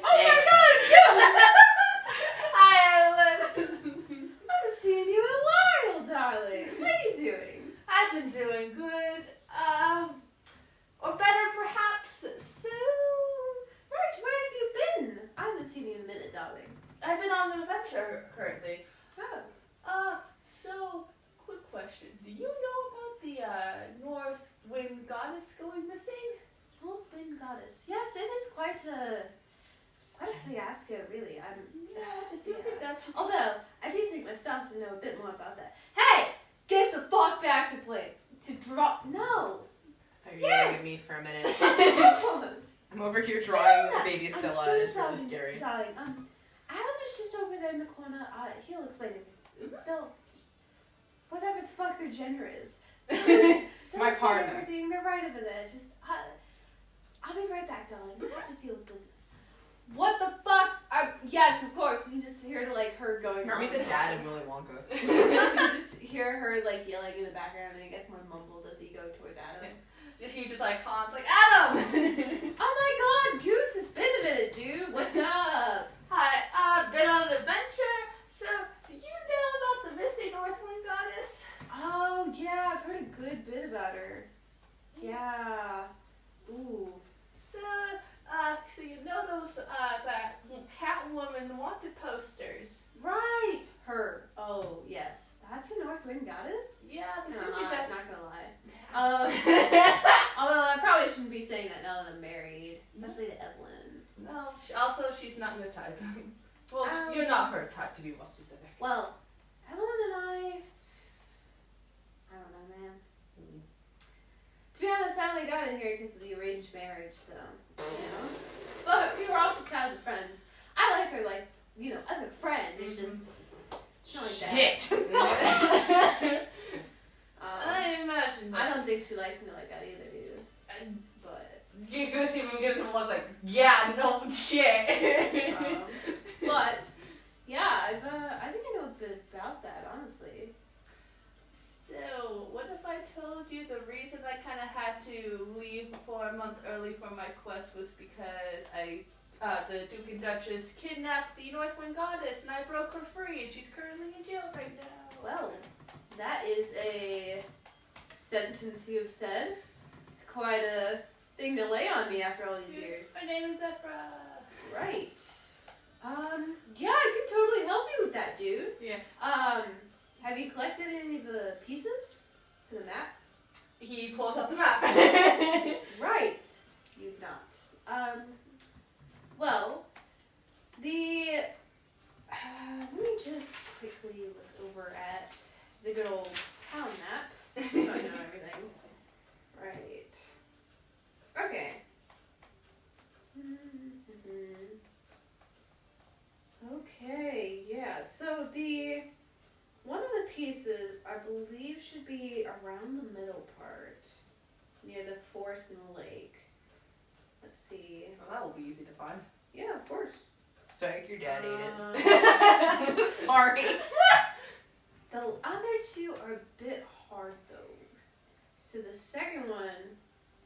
my god! Hi, Evelyn. I've seen you in a while, darling. What are you doing? I've been doing good. Or better perhaps. So, Right, where have you been? I haven't seen you in a minute, darling. I've been on an adventure currently. Oh. So, quick question. Do you know about the North Wind Goddess going missing? North Wind Goddess. Yes, it is quite a fiasco, really. I do think that's just... Although, I do think my spouse would know a bit more about that. Hey! Get No. Are you Yes. yelling at me for a minute? Gross. I'm over here drawing Yeah. baby I'm Scylla, so and it's sorry, really scary. darling. Adam is just over there in the corner. He'll explain it. They'll, whatever the fuck their gender is. They'll My explain partner. Everything. They're right over there. Just, I'll be right back, darling. We have to deal with business. What the fuck? Yes, of course. You just hear like her going. Are we the dad in Willy Wonka? You just hear her like yelling in the background, and it gets more mumbled as he go towards Adam. He just like Hans, like Adam. Oh my God, Goose! It's been a minute, dude. What's up? Hi, I've been on an adventure. So, do you know about the missing Northwind goddess? Oh yeah, I've heard a good bit about her. Yeah. Ooh. So you know those that Catwoman wanted posters? Right. Her. Oh yes. That's a Northwind goddess. Yeah, the No, dude I'm that. not gonna lie. Although I probably shouldn't be saying that now that I'm married, especially to Evelyn. No. Also, she's not your type. Well, Oh. you're not her type, to be more specific. Well, Evelyn and I don't know, man. To be honest, I only got in here because of the arranged marriage, so, you know. But we were also childhood friends. I like her, like, you know, as a friend. It's just, it's not like Shit! that. I imagine. I don't think she likes me like that either, dude. But, Goose even gives him a look like, yeah, no shit. but, yeah, I think I know a bit about that, honestly. So, what if I told you the reason I kind of had to leave for a month early for my quest was because the Duke and Duchess kidnapped the Northwind goddess and I broke her free and she's currently in jail right now. Well, that is a sentence you have said. It's quite a thing to lay on me after all these years. My name is Ephra. Right. Yeah, I could totally help you with that, dude. Yeah. Have you collected any of the pieces for the map? He pulls up the map. Right. You've not. Well, let me just quickly look over at the good old town map, so I know everything. Right. Okay. Okay, yeah, so one of the pieces, I believe, should be around the middle part, near the forest and the lake. Let's see. Well, that will be easy to find. Yeah, of course. Psych, your dad ate it. Sorry. The other two are a bit hard, though. So the second one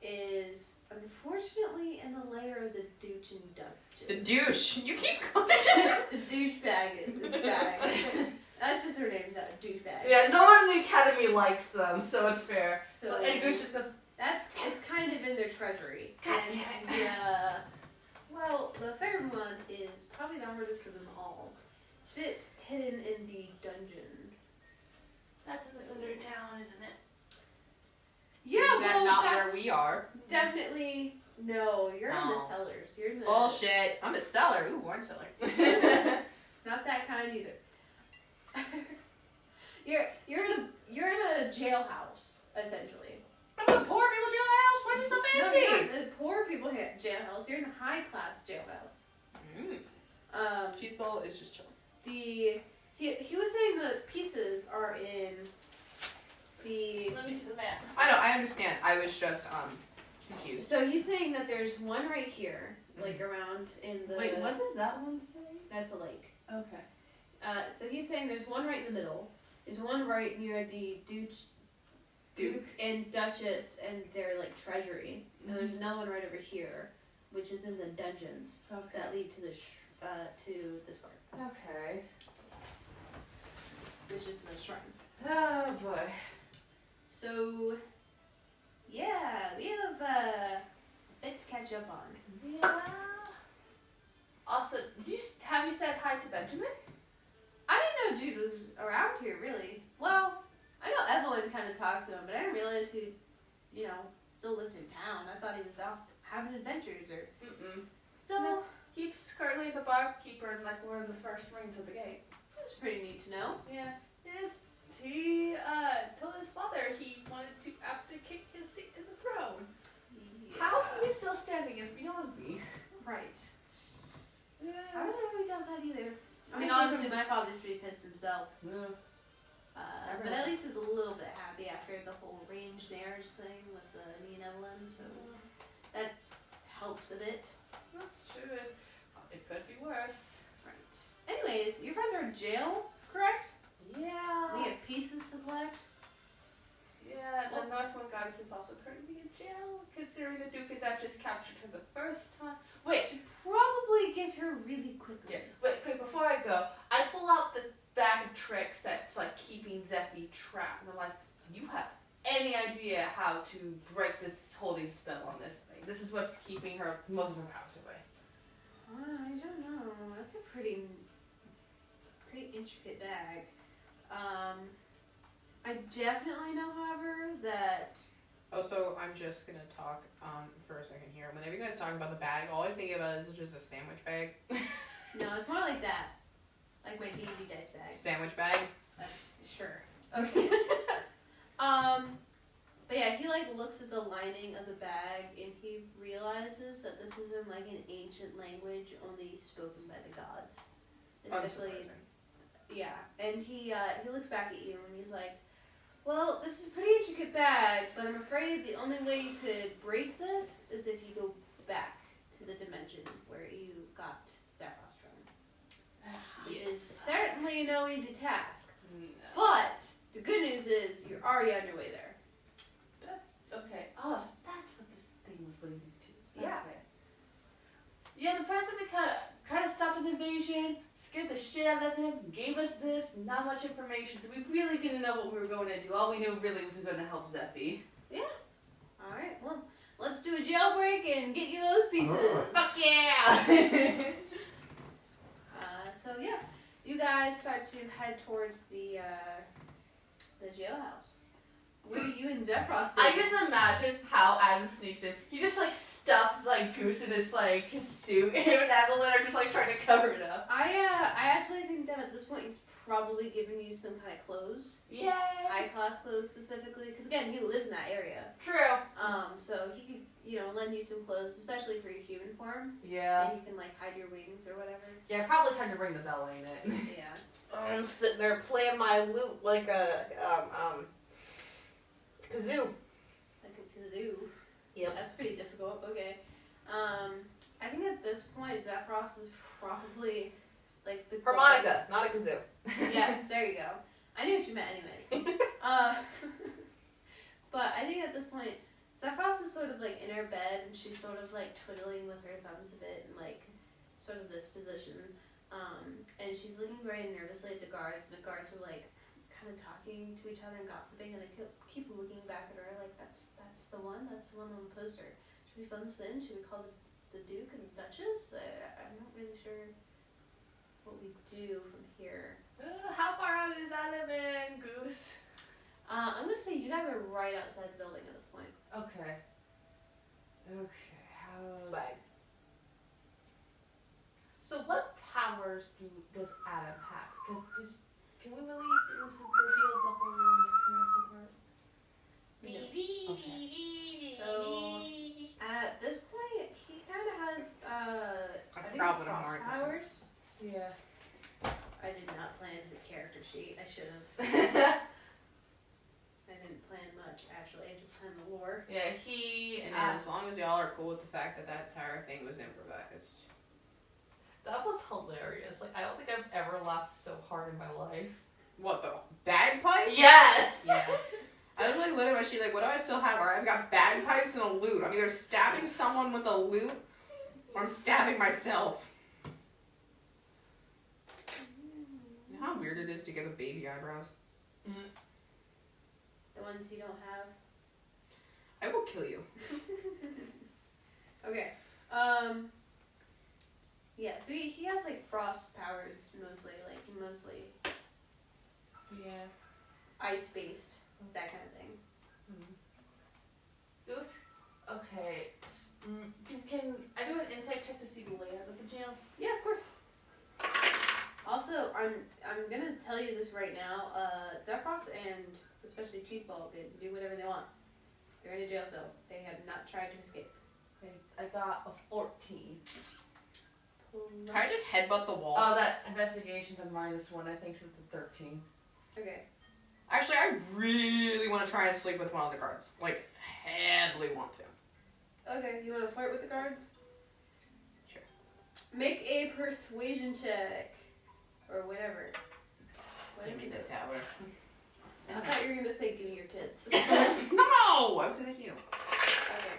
is, unfortunately, in the layer of the douche and The Duchess. douche. You keep calling The douchebag. That's just her name, that douchebag. Yeah, no one in the academy likes them, so it's fair. So and Goose just goes, it's kind of in their treasury. God And, damn it. yeah. Well, the third one is probably the hardest of them all. It's a bit hidden in the dungeon. That's in the center of town, isn't it? Yeah, Is that well, not that's where we are? definitely no. You're in the No. cellars. You're in the Bullshit. I'm a seller. Ooh, wine seller. Not that kind either. you're in a jailhouse essentially. I'm a poor people jailhouse. Why is it so No, fancy? you're not in the poor people jailhouse. You're in a high class jailhouse. Cheese bowl is just chill. He was saying the pieces are in the. Let me see the map. I know. I understand. I was just confused. So he's saying that there's one right here, like around in the. Wait, what does that one say? That's a lake. Okay. So he's saying there's one right in the middle. There's one right near the Duke and Duchess and their like treasury. And there's another one right over here, which is in the dungeons that lead to to this part, Okay. which is the shrine. Oh boy. So, yeah, we have a bit to catch up on. Yeah. Also, have you said hi to Benjamin? I didn't know dude was around here, really. Well, I know Evelyn kind of talks to him, but I didn't realize he, still lived in town. I thought he was out having adventures or still. No. He's currently the barkeeper and like we're in the first ring to the gate. That's pretty neat to know. Yeah. He told his father he wanted to abdicate still standing is beyond me. Right. Yeah. I don't know if he does that either. I mean, I think obviously, my father's pretty pissed himself. Yeah. But at least he's a little bit happy after the whole arranged marriage thing with me and Evelyn, so that helps a bit. That's true. It could be worse. Right. Anyways, your friends are in jail, correct? Yeah. They have pieces to collect. Yeah, the Northwind Goddess is also currently in jail, considering the Duke and Duchess captured her the first time. Wait, Should probably get her really quickly. yeah, but quick, before I go, I pull out the bag of tricks that's like keeping Zeffy trapped, and I'm like, you have any idea how to break this holding spell on this thing? This is what's keeping her most of her powers away. I don't know. That's a pretty intricate bag. I definitely know, however, that. Oh, so I'm just gonna talk for a second here. Whenever you guys talk about the bag, all I think about is just a sandwich bag. No, it's more like that. Like my D&D dice bag. Sandwich bag. Sure. Okay. But yeah, he like looks at the lining of the bag and he realizes that this is in like an ancient language only spoken by the gods. Especially, yeah. And he looks back at you and he's like, "Well, this is a pretty intricate bag, but I'm afraid the only way you could break this is if you go back to the dimension where you got Zaphos from. Which is certainly no easy task. No. But the good news is you're already on your way there. That's okay. Oh, so that's what this thing was leading to. Yeah. Okay. Yeah, the person we kind of stopped an invasion, scared the shit out of him, gave us this, not much information, so we really didn't know what we were going to do. All we knew really was going to help Zeffy. Yeah. Alright, well, let's do a jailbreak and get you those pieces. Fuck yeah! So yeah, you guys start to head towards the jailhouse. What are you and Zephros I doing? just imagine how Adam sneaks in. He just like stuffs like goose in his like his suit, and him and Evelyn are just like trying to cover it up. I actually think that at this point he's probably giving you some kind of clothes. Yay! High class clothes specifically, because again, he lives in that area. True. So he could, lend you some clothes, especially for your human form. Yeah. And you can like hide your wings or whatever. Yeah, probably time to ring the bell, ain't it? Yeah. I'm sitting there playing my lute like a kazoo. Like a kazoo. Yep. That's pretty difficult. Okay. I think at this point, Zaphros is probably like the Harmonica, not a kazoo. Yes, there you go. I knew what you meant, anyways. But I think at this point, Zephros is sort of like in her bed, and she's sort of like twiddling with her thumbs a bit, and like sort of this position. And she's looking very nervously at the guards, and the guards are like kind of talking to each other and gossiping, and they keep looking back at her like, that's the one on the poster. Should we phone this in? Should we call the Duke and the Duchess? I'm not really sure what we do from here. How far out is Adam and Goose? I'm gonna say you guys are right outside the building at this point. Okay. Okay. How? Swag. So what powers does Adam have? Because can we really reveal the whole necromancy part? Okay. So at this point, he kind of has I think forgot it's what frost Mark was. powers. Yeah. I did not plan the character sheet. I should have. I didn't plan much actually. I just planned the lore. Yeah, he. And as long as y'all are cool with the fact that entire thing was improvised. That was hilarious. Like, I don't think I've ever laughed so hard in my life. What, the bagpipes? Yes! Yeah. I was like looking at my sheet like, what do I still have? Alright, I've got bagpipes and a lute. I'm either stabbing someone with a lute or I'm stabbing myself. You know how weird it is to give a baby eyebrows? The ones you don't have. I will kill you. Okay. Yeah, so he has like frost powers mostly, Yeah. ice based, that kind of thing. Goose? Okay. Can I do an insight check to see the layout of the jail? Yeah, of course. Also, I'm gonna tell you this right now. Zephros and especially Cheeseball can do whatever they want. They're in a jail cell. They have not tried to escape. Okay, I got a 14. Can I just headbutt the wall? Oh, that investigation's a -1. I think so it's a 13. Okay. Actually, I really want to try and sleep with one of the guards. Like, heavily want to. Okay, you want to flirt with the guards? Sure. Make a persuasion check. Or whatever. Give me the tower. I thought you were going to say give me your tits. No! I was gonna see you. Okay.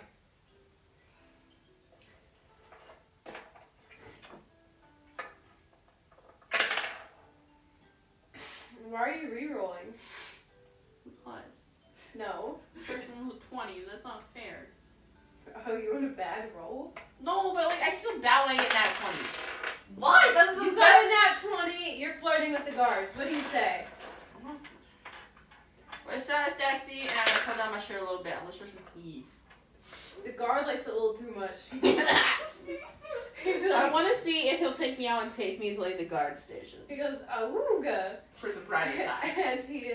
Why are you re-rolling? Because. No. First one was a 20. That's not fair. Oh, you want a bad roll? No, but like, I feel bad when I get nat 20s. Why? That's the You got best. a nat 20, you're flirting with the guards. What do you say? It's sexy, and I pull down my shirt a little bit. I'm gonna show some Eve. The guard likes it a little too much. I want to see if he'll take me out and take me to like the guard station He goes, awooga. for some private time. And he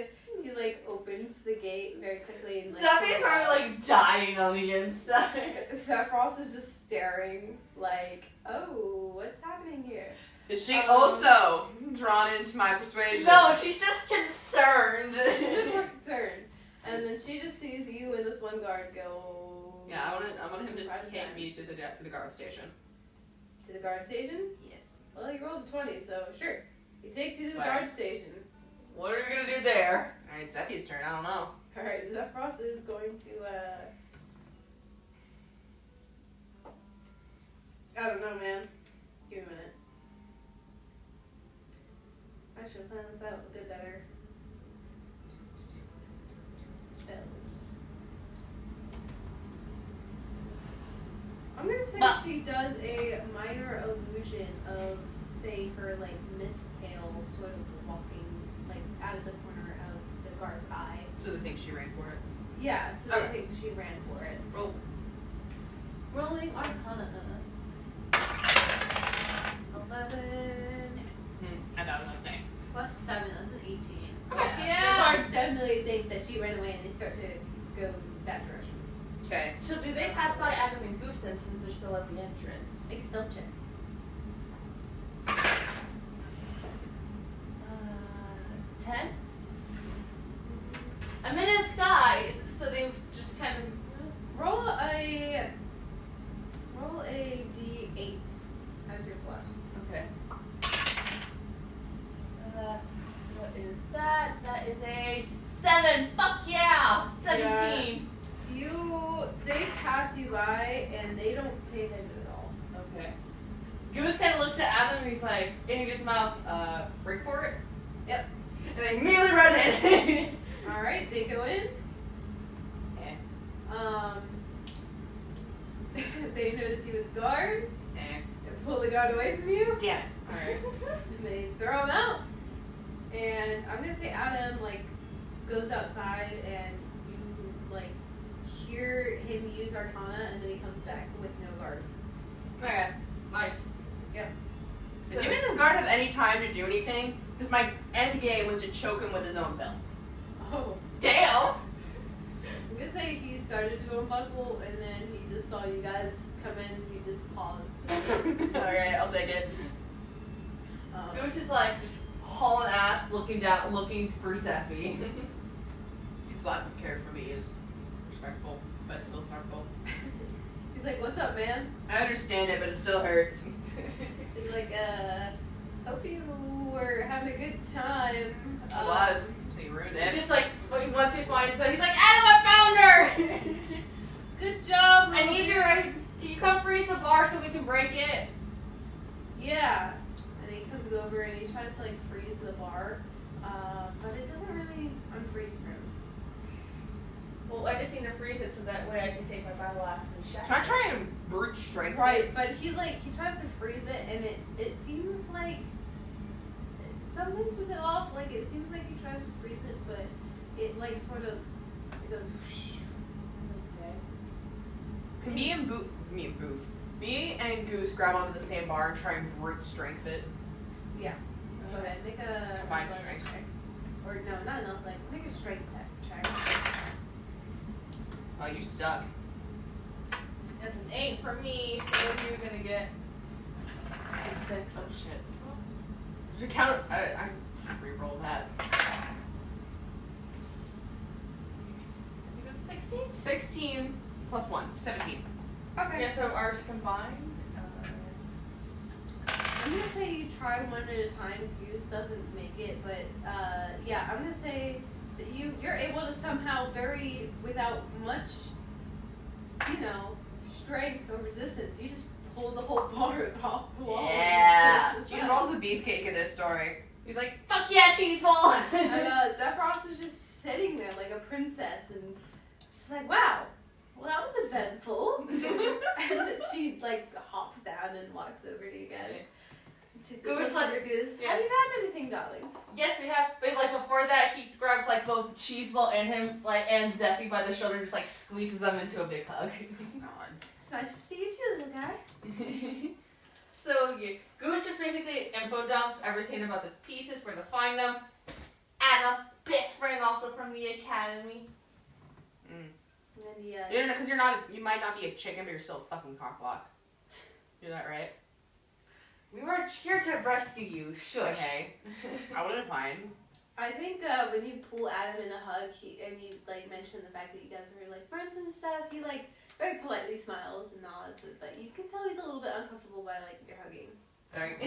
like opens the gate very quickly and like. Zephy's probably like dying on the inside. Sephiroth is just staring like, oh, what's happening here? Is she also drawn into my persuasion? No, she's just concerned. She's a bit more concerned. And then she just sees you and this one guard go. Yeah, I want him to Surprise take time. me to the guard station. To the guard station? Yes. Well, he rolls a 20, so sure. He takes you to the Swag. guard station. What are we gonna do there? Alright, Zeffy's turn. I don't know. Alright, Zephyros is going to, I don't know, man. Give me a minute. I should have planned this out a bit better. I'm gonna say Well. she does a minor illusion of, say, her, like, mistail sort of walking, like, out of the corner of the guard's eye. So they think she ran for it. Yeah, so Okay. I think she ran for it. Roll. Rolling Arcana. 11 I thought I was gonna say. plus 7, that's an 18. Yeah. The guards definitely think that she ran away and they start to go that direction. Okay. So do they pass by Adam and Goose then, since they're still at the entrance? Make a stealth check. 10? I'm in a disguise, so they've just kind of. Roll a d8 as your plus. Okay. What is that? That is a 7. Fuck yeah! 17. They pass you by and they don't pay attention at all. Okay. Goose kind of looks at Adam and he's like, and he just smiles, break for it? Yep. And they immediately run in. Alright, they go in. Eh. They notice you with guard. Eh. They pull the guard away from you. Damn it. Alright. And they throw him out. And I'm gonna say Adam, like, goes outside and you, like, hear him use Arcana and then he comes back with no guard. Okay. Nice. Yep. Does even this guard have any time to do anything? Because my end game was to choke him with his own belt. Oh. Damn! I'm gonna say he started to unbuckle and then he just saw you guys come in and he just paused. Alright, I'll take it. Goose is like just hauling ass, looking down, looking for Zeffy. His lack of care for me is respectful, but still snarkful. He's like, what's up, man? I understand it, but it still hurts. He's like, hope you were having a good time. I was. So you ruined it. Just like once he finds her, he's like, Adam, I found her! Good job. I need you. Can you come freeze the bar so we can break it? Yeah. And he comes over and he tries to like freeze the bar, but it doesn't really unfreeze for him. Well, I just need to freeze it so that way I can take my battle axe and shatter. Can I try and brute strength? Right, but he tries to freeze it and it seems like something's a bit off. Like it seems like he tries to freeze it, but it like sort of it goes. Okay. Can me and Goose grab onto the same bar and try and brute strength it? Yeah. Go ahead, make a Combined athletics strength. check. Or no, not enough. Like make a strength check. Oh, you suck. That's an 8 for me, so you're gonna get a 6. Oh shit. Should count. I should re-roll that. I think it's 16? 16 plus 1, 17. Okay. Yeah, so ours combined. I'm gonna say you try one at a time. Goose doesn't make it, but yeah, I'm gonna say that you're able to somehow without much, strength or resistance. You just pull the whole bars off the wall. Yeah. Cheeseball's the beefcake in this story. He's like, fuck yeah, Cheeseball! And Zephyros is just sitting there like a princess, and she's like, wow. Well, that was eventful. And then she hops down and walks over to you guys. To Goose, Goose. yeah. Have you found anything, darling? Yes, we have. But before that, he grabs both Cheeseball and him, and Zeffy by the shoulder, and just squeezes them into a big hug. God. It's nice to see you too, little guy. So yeah, Goose just basically info dumps everything about the pieces, where to find them. Anna, best friend also from the academy. And No, because you might not be a chicken, but you're still a fucking cockblock. You're that right? We were here to rescue you. Shush. Okay. I would have been fine. I think when you pull Adam in a hug, and you mention the fact that you guys were friends and stuff, he very politely smiles and nods, but you can tell he's a little bit uncomfortable by you're hugging. Sorry.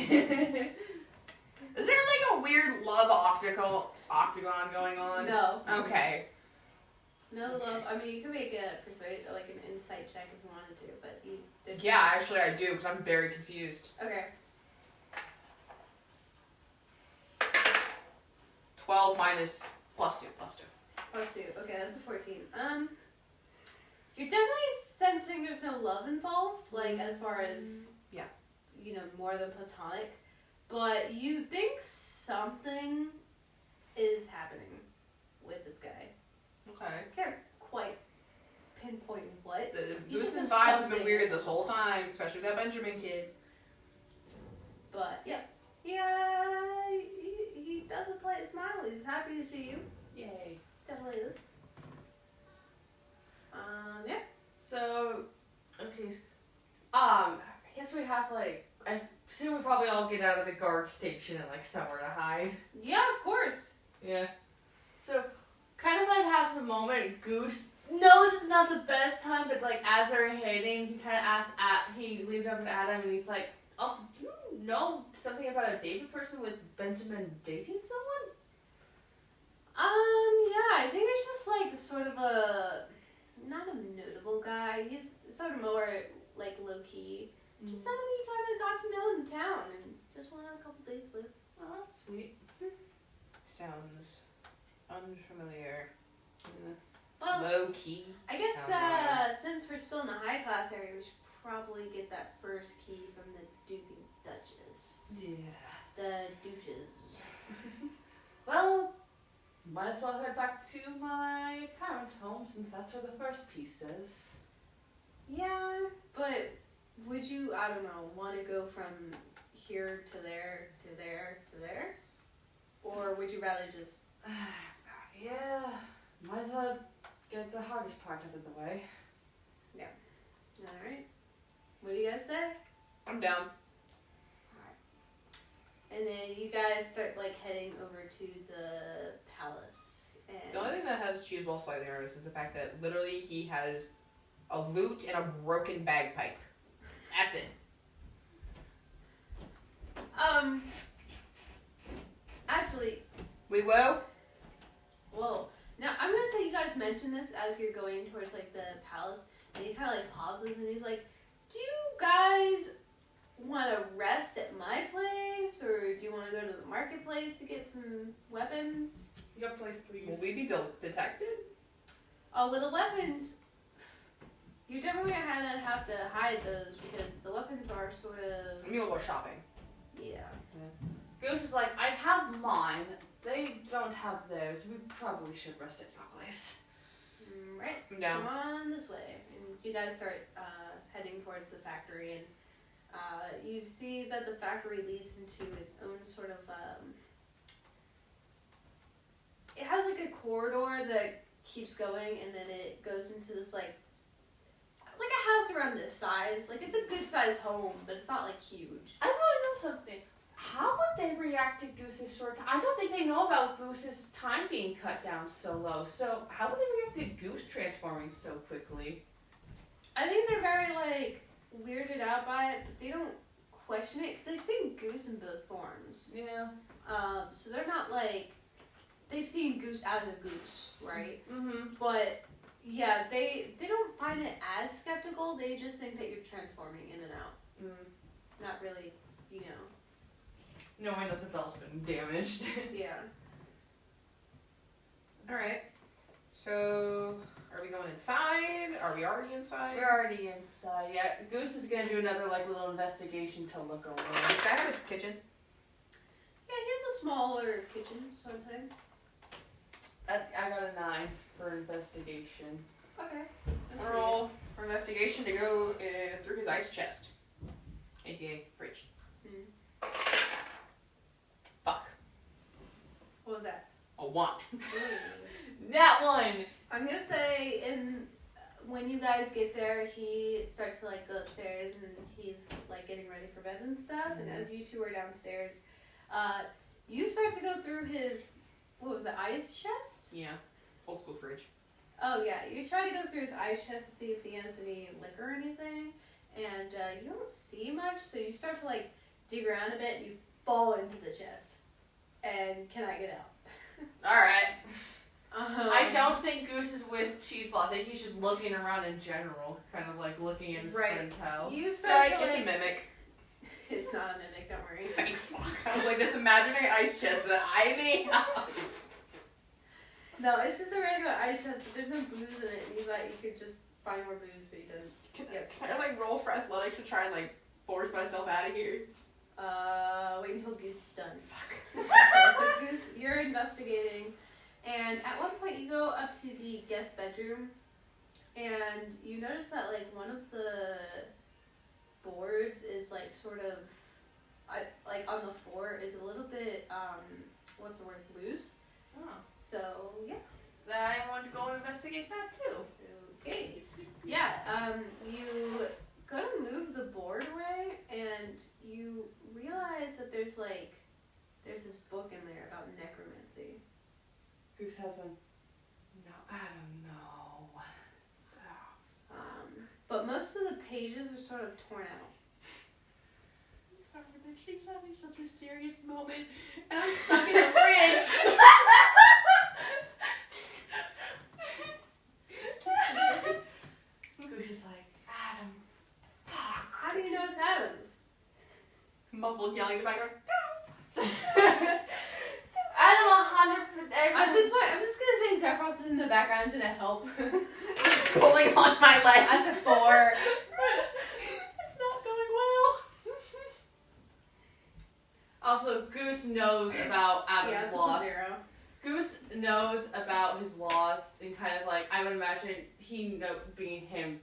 Is there a weird love octagon going on? No. Okay. No love. I mean, you can make a persuade, an insight check if you wanted to, but there's Yeah, actually I do, because I'm very confused. Okay. 12 minus plus 2. Plus 2. Okay, that's a 14. You're definitely sensing there's no love involved, as far as yeah, more than platonic, but you think something is happening with this guy. Okay. I can't quite pinpoint what. Goose's just vibes have have been something. weird this whole time, especially with that Benjamin kid. But yeah, he doesn't play a smile. He's happy to see you. Yay. Definitely is. Yeah. So, okay. I guess we have I assume we probably all get out of the guard station and somewhere to hide. Yeah, of course. Yeah. So, kind of have some moment. Goose knows it's not the best time, but as they're heading, he kind of asks he leaves over to Adam, and he's like, also, do you know something about a David person with Benjamin dating someone? Yeah, I think it's just sort of not a notable guy. He's sort of more low key. Just somebody you kind of got to know in town and just went on a couple dates with. Oh, that's sweet. Sounds unfamiliar. Well, Low key. I guess Sound since we're still in the high class area, we should probably get that first key from the Duke and Duchess. Yeah. The douches. Well, might as well head back to my parents' home since that's where the first piece is. Yeah, but would you, I don't know, want to go from here to there to there to there? Or would you rather just... Yeah, might as well get the hardest part out of the way. Yeah. Alright. What do you guys say? I'm down. And then you guys start heading over to the palace. And The only thing that has Cheeseball slightly nervous is the fact that literally he has a lute and a broken bagpipe. That's it. Actually, We will? whoa. Now I'm gonna say you guys mention this as you're going towards the palace, and he kind of pauses and he's like, "Do you guys want to rest at my place, or do you want to go to the marketplace to get some weapons?" Your place, please. Will we be detected? Oh, with the weapons, you're definitely gonna have to hide those because the weapons are sort of I mean, we'll go shopping. yeah. Goose is like, I have mine. They don't have theirs. We probably should rest at your place. Right. I'm down. Come on this way, and you guys start heading towards the factory, and you see that the factory leads into its own sort of. It has a corridor that keeps going, and then it goes into this like a house around this size. Like, it's a good sized home, but it's not like huge. I want to know something. How would they react to Goose's short time? I don't think they know about Goose's time being cut down so low. So how would they react to Goose transforming so quickly? I think they're very, like, weirded out by it, but they don't question it, because they've seen Goose in both forms. Yeah. So they're not, like, they've seen Goose as a goose, right? Mm-hmm. But, yeah, they don't find it as skeptical, they just think that you're transforming in and out. Not really, you know. Knowing that the bell's been damaged. Yeah. Alright. So, are we going inside? Are we already inside? We're already inside. Yeah, Goose is gonna do another like little investigation to look over. Does guy have a kitchen? Yeah, he has a smaller kitchen sort of thing. I got a 9 for investigation. Okay. Roll for investigation to go through his ice chest. AKA fridge. Fuck. What was that? A 1. That one! I'm gonna say when you guys get there, he starts to like go upstairs and he's like getting ready for bed and stuff. And as you two are downstairs, you start to go through his, what was it, ice chest? Yeah. Old school fridge. Oh yeah, you try to go through his ice chest to see if he has any liquor or anything, and you don't see much. So you start to like dig around a bit and you fall into the chest and cannot get out. Alright. I don't think Goose is with Cheeseball. I think he's just looking around in general, kind of like looking in his friend's house. You Psych, start to, it's a like, mimic. It's not a mimic, don't worry. Like, fuck. I was like, this imaginary ice chest that I made up. No, it's just a regular ice chest, but there's no booze in it, and he thought you could just find more booze, but he doesn't. Yes. Can I like roll for athletics to try and like force myself out of here? Wait until Goose is done. Fuck. So Goose, you're investigating, and at one point you go up to the guest bedroom, and you notice that like one of the boards is like sort of, like on the floor is a little bit, what's the word, loose. Oh. So, yeah. Then I want to go and investigate that too. Okay. Yeah, you go to move the board away, and you realize that there's this book in there about necromancy. Goose has a... No, I don't know. But most of the pages are sort of torn out. Sorry, but she's having such a serious moment, and I'm stuck in the fridge. Goose is like, Adam, fuck. How do you know it's Adam's? Muffled yelling in the background. Adam 100%. At this point, I'm just gonna say Zephyros is in the background to help. Pulling on my legs. As a 4. It's not going well. Also, Goose knows about Adam's it's loss. a 0. Goose knows about his loss and kind of like, I would imagine being him,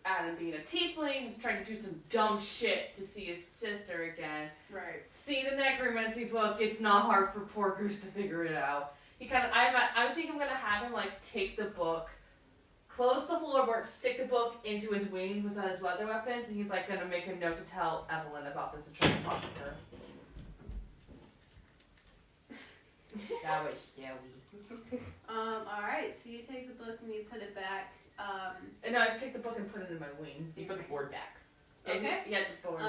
Adam being a tiefling, he's trying to do some dumb shit to see his sister again. Right. See the necromancy book, it's not hard for poor Goose to figure it out. He kind of, I think I'm gonna have him like take the book, close the floorboard, stick the book into his wing with his weather weapons, and he's like gonna make a note to tell Evelyn about this and try to talk to her. That was scary. Alright, so you take the book and you put it back. And I take the book and put it in my wing. You put the board back. Okay. Yeah, the board.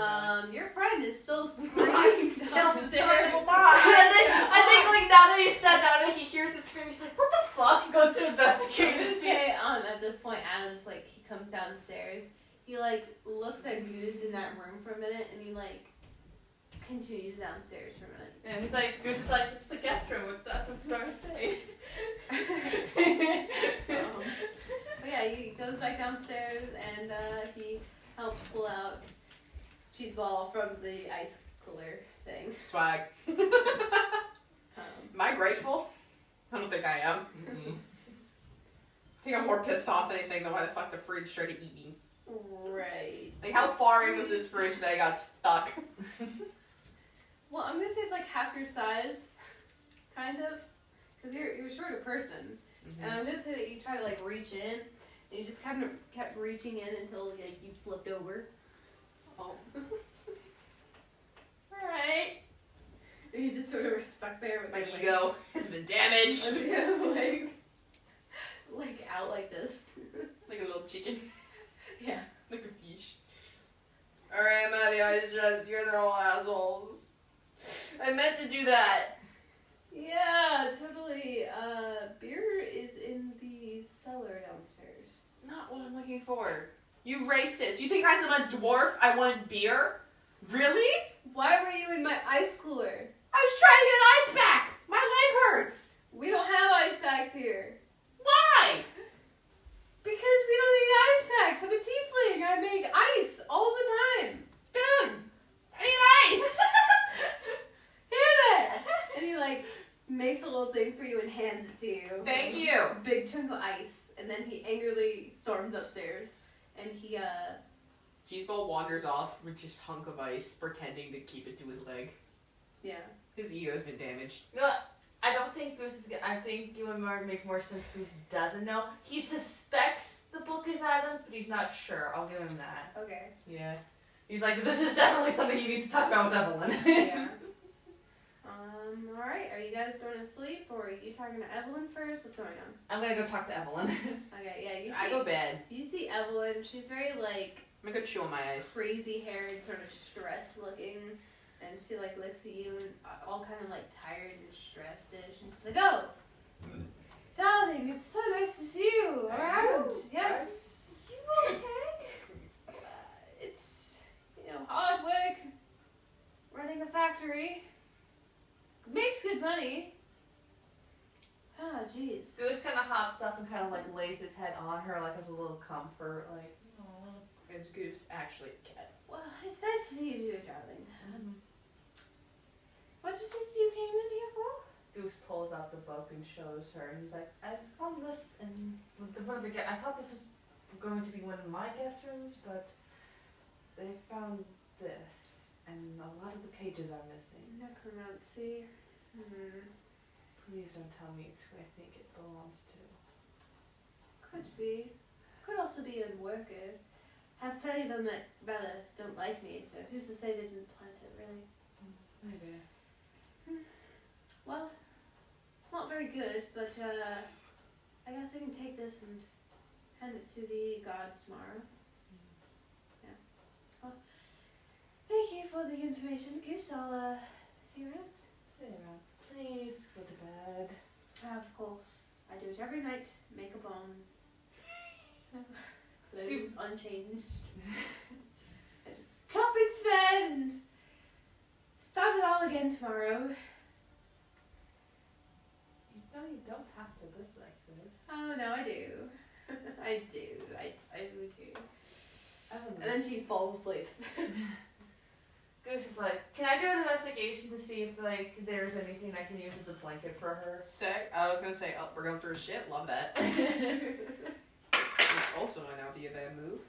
Your friend is still screaming Still downstairs. I think like now that he stepped out of it, he hears the scream. He's like, "What the fuck?" He goes to I investigate. would say, at this point, Adam's like, he comes downstairs. He like looks at Goose in that room for a minute, and he like continues downstairs for a minute. And he's like, Goose is like, "It's the guest room. That's where I stay." But yeah, he goes back downstairs and he helps pull out Cheeseball from the ice cooler thing. Swag. Am I grateful? I don't think I am. I think I'm more pissed off than anything than why the fuck the fridge tried to eat me. Right. Like, how far in was this fridge that I got stuck? Well, I'm gonna say it's like half your size, kind of, because you're a shorter person. And I'm gonna say that you try to like reach in, And you just kind of kept reaching in until like you flipped over. Oh. Alright. And you just sort of were stuck there with My your ego has been damaged. legs like out like this. Like a little chicken. Yeah. Like a fish. Alright, I'm out of the ice chest. You're the all assholes. I meant to do that. Yeah, totally. Beer is in the cellar downstairs. Not what I'm looking for. You racist. You think because I'm a dwarf I wanted beer? Really? Why were you in my ice cooler? I was trying to get an ice pack. My leg hurts. We don't have ice packs here. Why? Because we don't need ice packs. I'm a tiefling. I make ice all the time. Dude, I need ice. Here then. And he like makes a little thing for you and hands it to you. Thank you. Just a big chunk of ice. And then he angrily storms upstairs. And he Cheeseball wanders off with just hunk of ice, pretending to keep it to his leg. yeah. His ego's been damaged. You know what? I don't think Goose is. I think you would make more sense. Goose doesn't know. He suspects the book is Adam's, but he's not sure. I'll give him that. Okay. Yeah. He's like, this is definitely something he needs to talk about with Evelyn. Yeah. Alright, are you guys going to sleep or are you talking to Evelyn first? What's going on? I'm gonna go talk to Evelyn. Okay, yeah, you see I go bed. you see Evelyn, she's very like I'm gonna go chew on my ice. crazy haired, sort of stressed looking, and she like looks at you and all kind of like tired and stressed and she's like, oh darling, it's so nice to see you around. Yes. You okay? It's hard work running a factory. Makes good money. Ah, jeez. Goose kind of hops up and kind of like lays his head on her like as a little comfort, like, oh. Is Goose actually a cat? Well, it's nice to see you too, darling. What did you say you came in here for? Goose pulls out the book and shows her, and he's like, I found this in one of the I thought this was going to be one of my guest rooms, but they found this, and a lot of the pages are missing. Necromancy. Please don't tell me it's who I think it belongs to. Could be. Could also be a worker. Have plenty of them that rather don't like me, so who's to say they didn't plant it, really? Maybe. Well, it's not very good, but I guess I can take this and hand it to the gods tomorrow. Yeah. Well, thank you for the information, Goose. I'll see you around. Stay around. Please go to bed. Of course. I do it every night. Make a bomb. Clothes unchanged. I just plop into bed and start it all again tomorrow. You know you don't have to live like this. Oh no, I do. I do. I do. Oh, And then she falls asleep. Goose is like, can I do an investigation to see if like there's anything I can use as a blanket for her? Sick. I was gonna say, oh, we're going through shit. Love that. Which also might not be a bad move.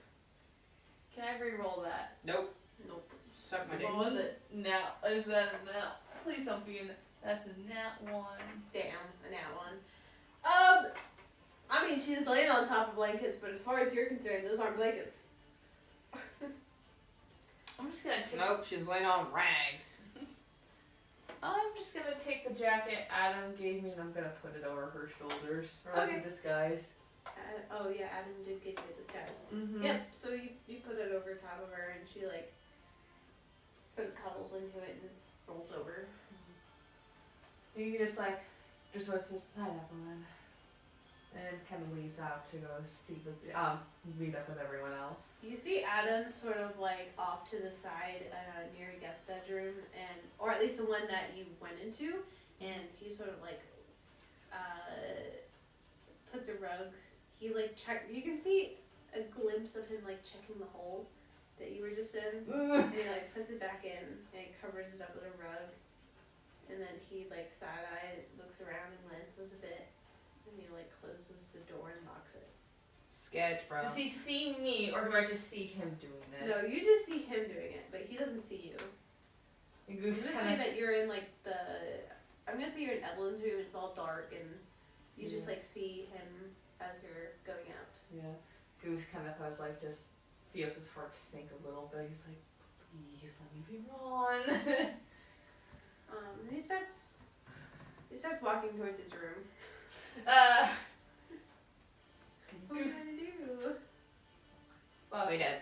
Can I re-roll that? Nope. Nope. Suck my dick. What was it? No. Is that a no? Please don't be in it. That's a nat 1. Damn, a nat one. I mean, she's laying on top of blankets, but as far as you're concerned, those aren't blankets. I'm just gonna take. Nope, she's laying on rags. I'm just gonna take the jacket Adam gave me and I'm gonna put it over her shoulders for like Okay. a disguise. Oh yeah, Adam did give you a disguise. Mm-hmm. Yep, so you put it over top of her and she like sort of cuddles into it and rolls over. You just like, just what says, night Evelyn. And kind of leaves out to go sleep with, meet up with everyone else. You see Adam sort of like off to the side near a guest bedroom, and or at least the one that you went into, and he sort of like puts a rug. He like you can see a glimpse of him like checking the hole that you were just in, and he like puts it back in and he covers it up with a rug, and then he like side eye looks around and glances a bit. And he like closes the door and locks it. Sketch, bro. Does he see me or do I just see him doing this? No, you just see him doing it, but he doesn't see you. And I'm Goose gonna kind say of. that you're in like I'm gonna say you're in Evelyn's room. It's all dark, and you just like see him as you're going out. Yeah. Goose kind of has like just feels his heart sink a little bit. He's like, please let me be Ron. He starts walking towards his room. What are you gonna do? Well, We did.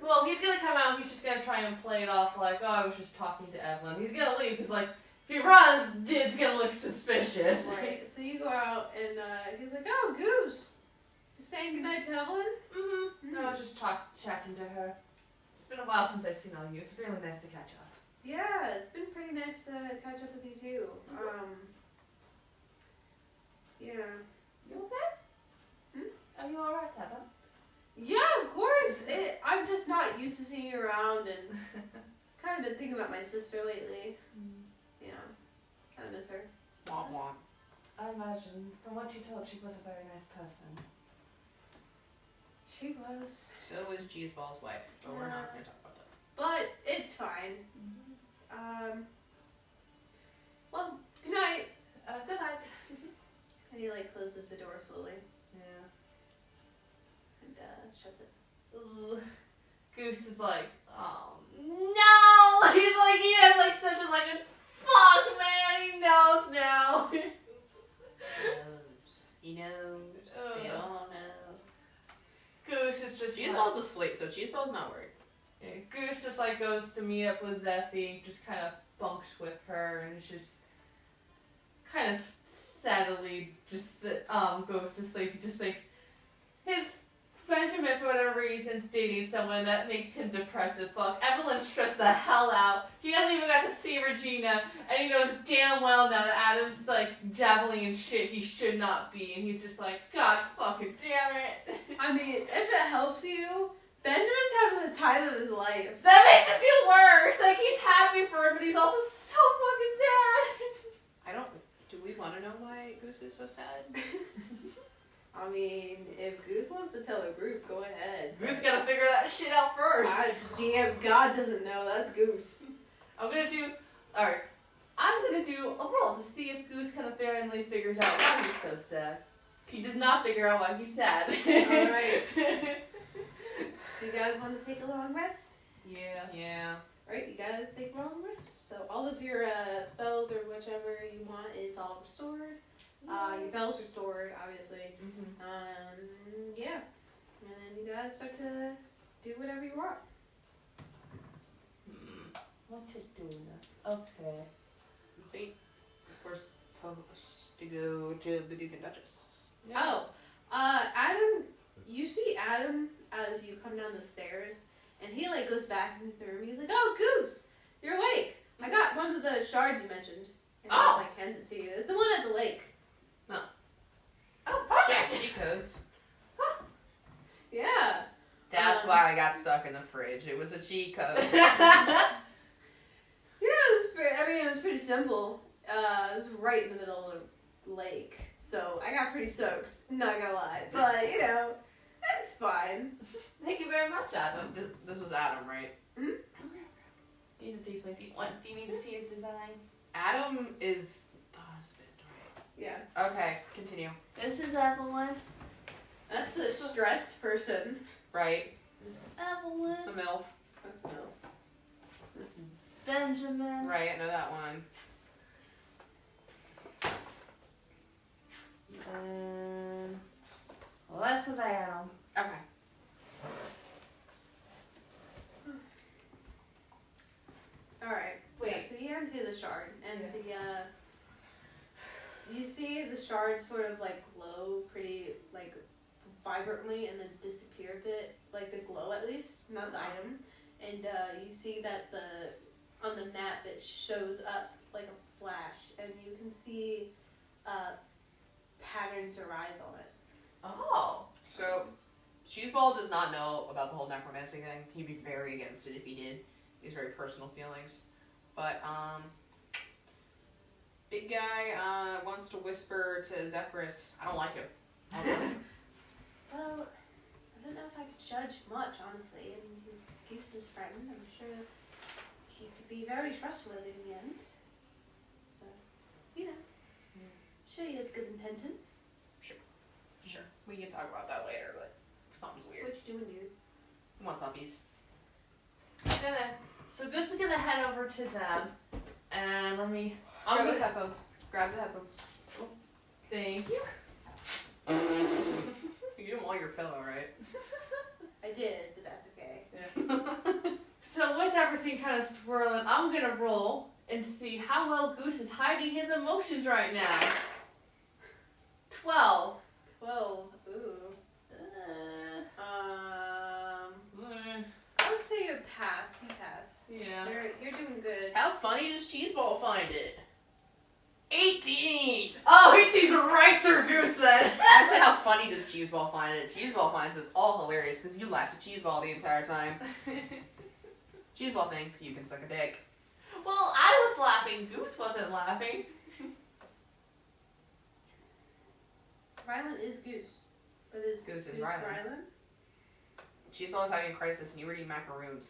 well, he's gonna come out. He's just gonna try and play it off like, oh, I was just talking to Evelyn. He's gonna leave because like if he runs, it's gonna look suspicious. Right. So you go out and he's like, "Oh, Goose, just saying goodnight to Evelyn." Mm-hmm. No, I was just chatting to her. It's been a while since I've seen all you. It's really nice to catch up. Yeah, it's been pretty nice to catch up with you too. Yeah. You okay? Are you alright, Adam? Yeah, of course. I'm just not used to seeing you around, and kind of been thinking about my sister lately. Yeah, kind of miss her. Womp womp. I imagine, from what you told, she was a very nice person. She was. So was Cheeseball's wife, but we're not going to talk about that. But it's fine. Well, good night. Good night. And he like closes the door slowly Yeah. and shuts it. Ugh. Goose is like, oh no! He's like, he has like such a like a fuck man. He knows now. He knows. They all know. Goose is just Cheeseball's asleep, so Cheeseball's not worried. Yeah, Goose just like goes to meet up with Zeffie, just kind of bunks with her, and it's just kind of sadly just goes to sleep. He just like his Benjamin for whatever reason is dating someone that makes him depressed as fuck. Evelyn's stressed the hell out. He hasn't even got to see Regina, and he knows damn well now that Adam's like dabbling in shit he should not be, and he's just like, God fucking damn it. I mean, if it helps you, Benjamin's having the time of his life. That makes it feel worse. Like he's happy for her, but he's also so fucking sad. Do we want to know why Goose is so sad? I mean, if Goose wants to tell a group, go ahead. Goose gotta figure that shit out first. God doesn't know. That's Goose. I'm gonna do a roll to see if Goose kind of randomly figures out why he's so sad. He does not figure out why he's sad. Alright. You guys want to take a long rest? Yeah. Yeah. Right, you guys take a long rest. So all of your spells or whichever you want is all restored. Your bell's restored, obviously. Yeah. And then you guys start to do whatever you want. What to do now? Okay. Wait. We're supposed to go to the Duke and Duchess. Oh, Adam, you see Adam as you come down the stairs, and he like goes back into the room. He's like, "Oh, Goose, you're awake. I got one of the shards you mentioned." And he like hands it to you. It's the one at the lake. No. Oh, fuck Yeah, it. she codes. Yeah. That's why I got stuck in the fridge. It was a cheat code. Yeah, it was pretty simple. It was right in the middle of the lake, so I got pretty soaked. Not gonna lie, but you know, it's fine. Thank you very much, Adam. This was Adam, right? Mm-hmm. He's a deeply deep one. Do you need to see his design? Adam is the husband, right? Yeah. Okay, continue. This is Evelyn. That's a stressed person. Right. Evelyn. It's the MILF. That's no. This is Benjamin. Right, I know that one. Well, this is Adam. Okay. Alright. Wait. Yeah, so he hands you the shard, and you see the shard sort of like glow pretty like vibrantly and then disappear a bit, like the glow at least, not the item. And you see that on the map it shows up like a flash, and you can see patterns arise on it. Oh. So, Cheeseball does not know about the whole necromancy thing. He'd be very against it if he did. These very personal feelings. But, big guy wants to whisper to Zephyrus, I don't like him. I don't listen. Well, I don't know if I could judge much, honestly. I mean, he's Goose's friend. I'm sure he could be very trustworthy in the end. So, you know, sure he has good intentions. Sure. We can talk about that later, but Something's weird. What you doing, dude? What's up, Bees? So Goose is gonna head over to them, and let me. Grab those headphones. Grab the headphones. Thank you. You didn't want your pillow, right? I did, but that's okay. Yeah. So with everything kind of swirling, I'm gonna roll and see how well Goose is hiding his emotions right now. 12. 12. Ooh. I would say you pass. You pass. Yeah. You're doing good. How funny does Cheeseball find it? 18! Oh, he sees right through Goose then. I said how funny does Cheeseball find it? Cheeseball finds this all hilarious because you laughed at Cheeseball the entire time. Cheeseball thinks you can suck a dick. Well, I was laughing. Goose wasn't laughing. Rylan is Goose. But is Goose is Goose Rylan. Rylan? Cheeseball is having a crisis and you were eating macaroons.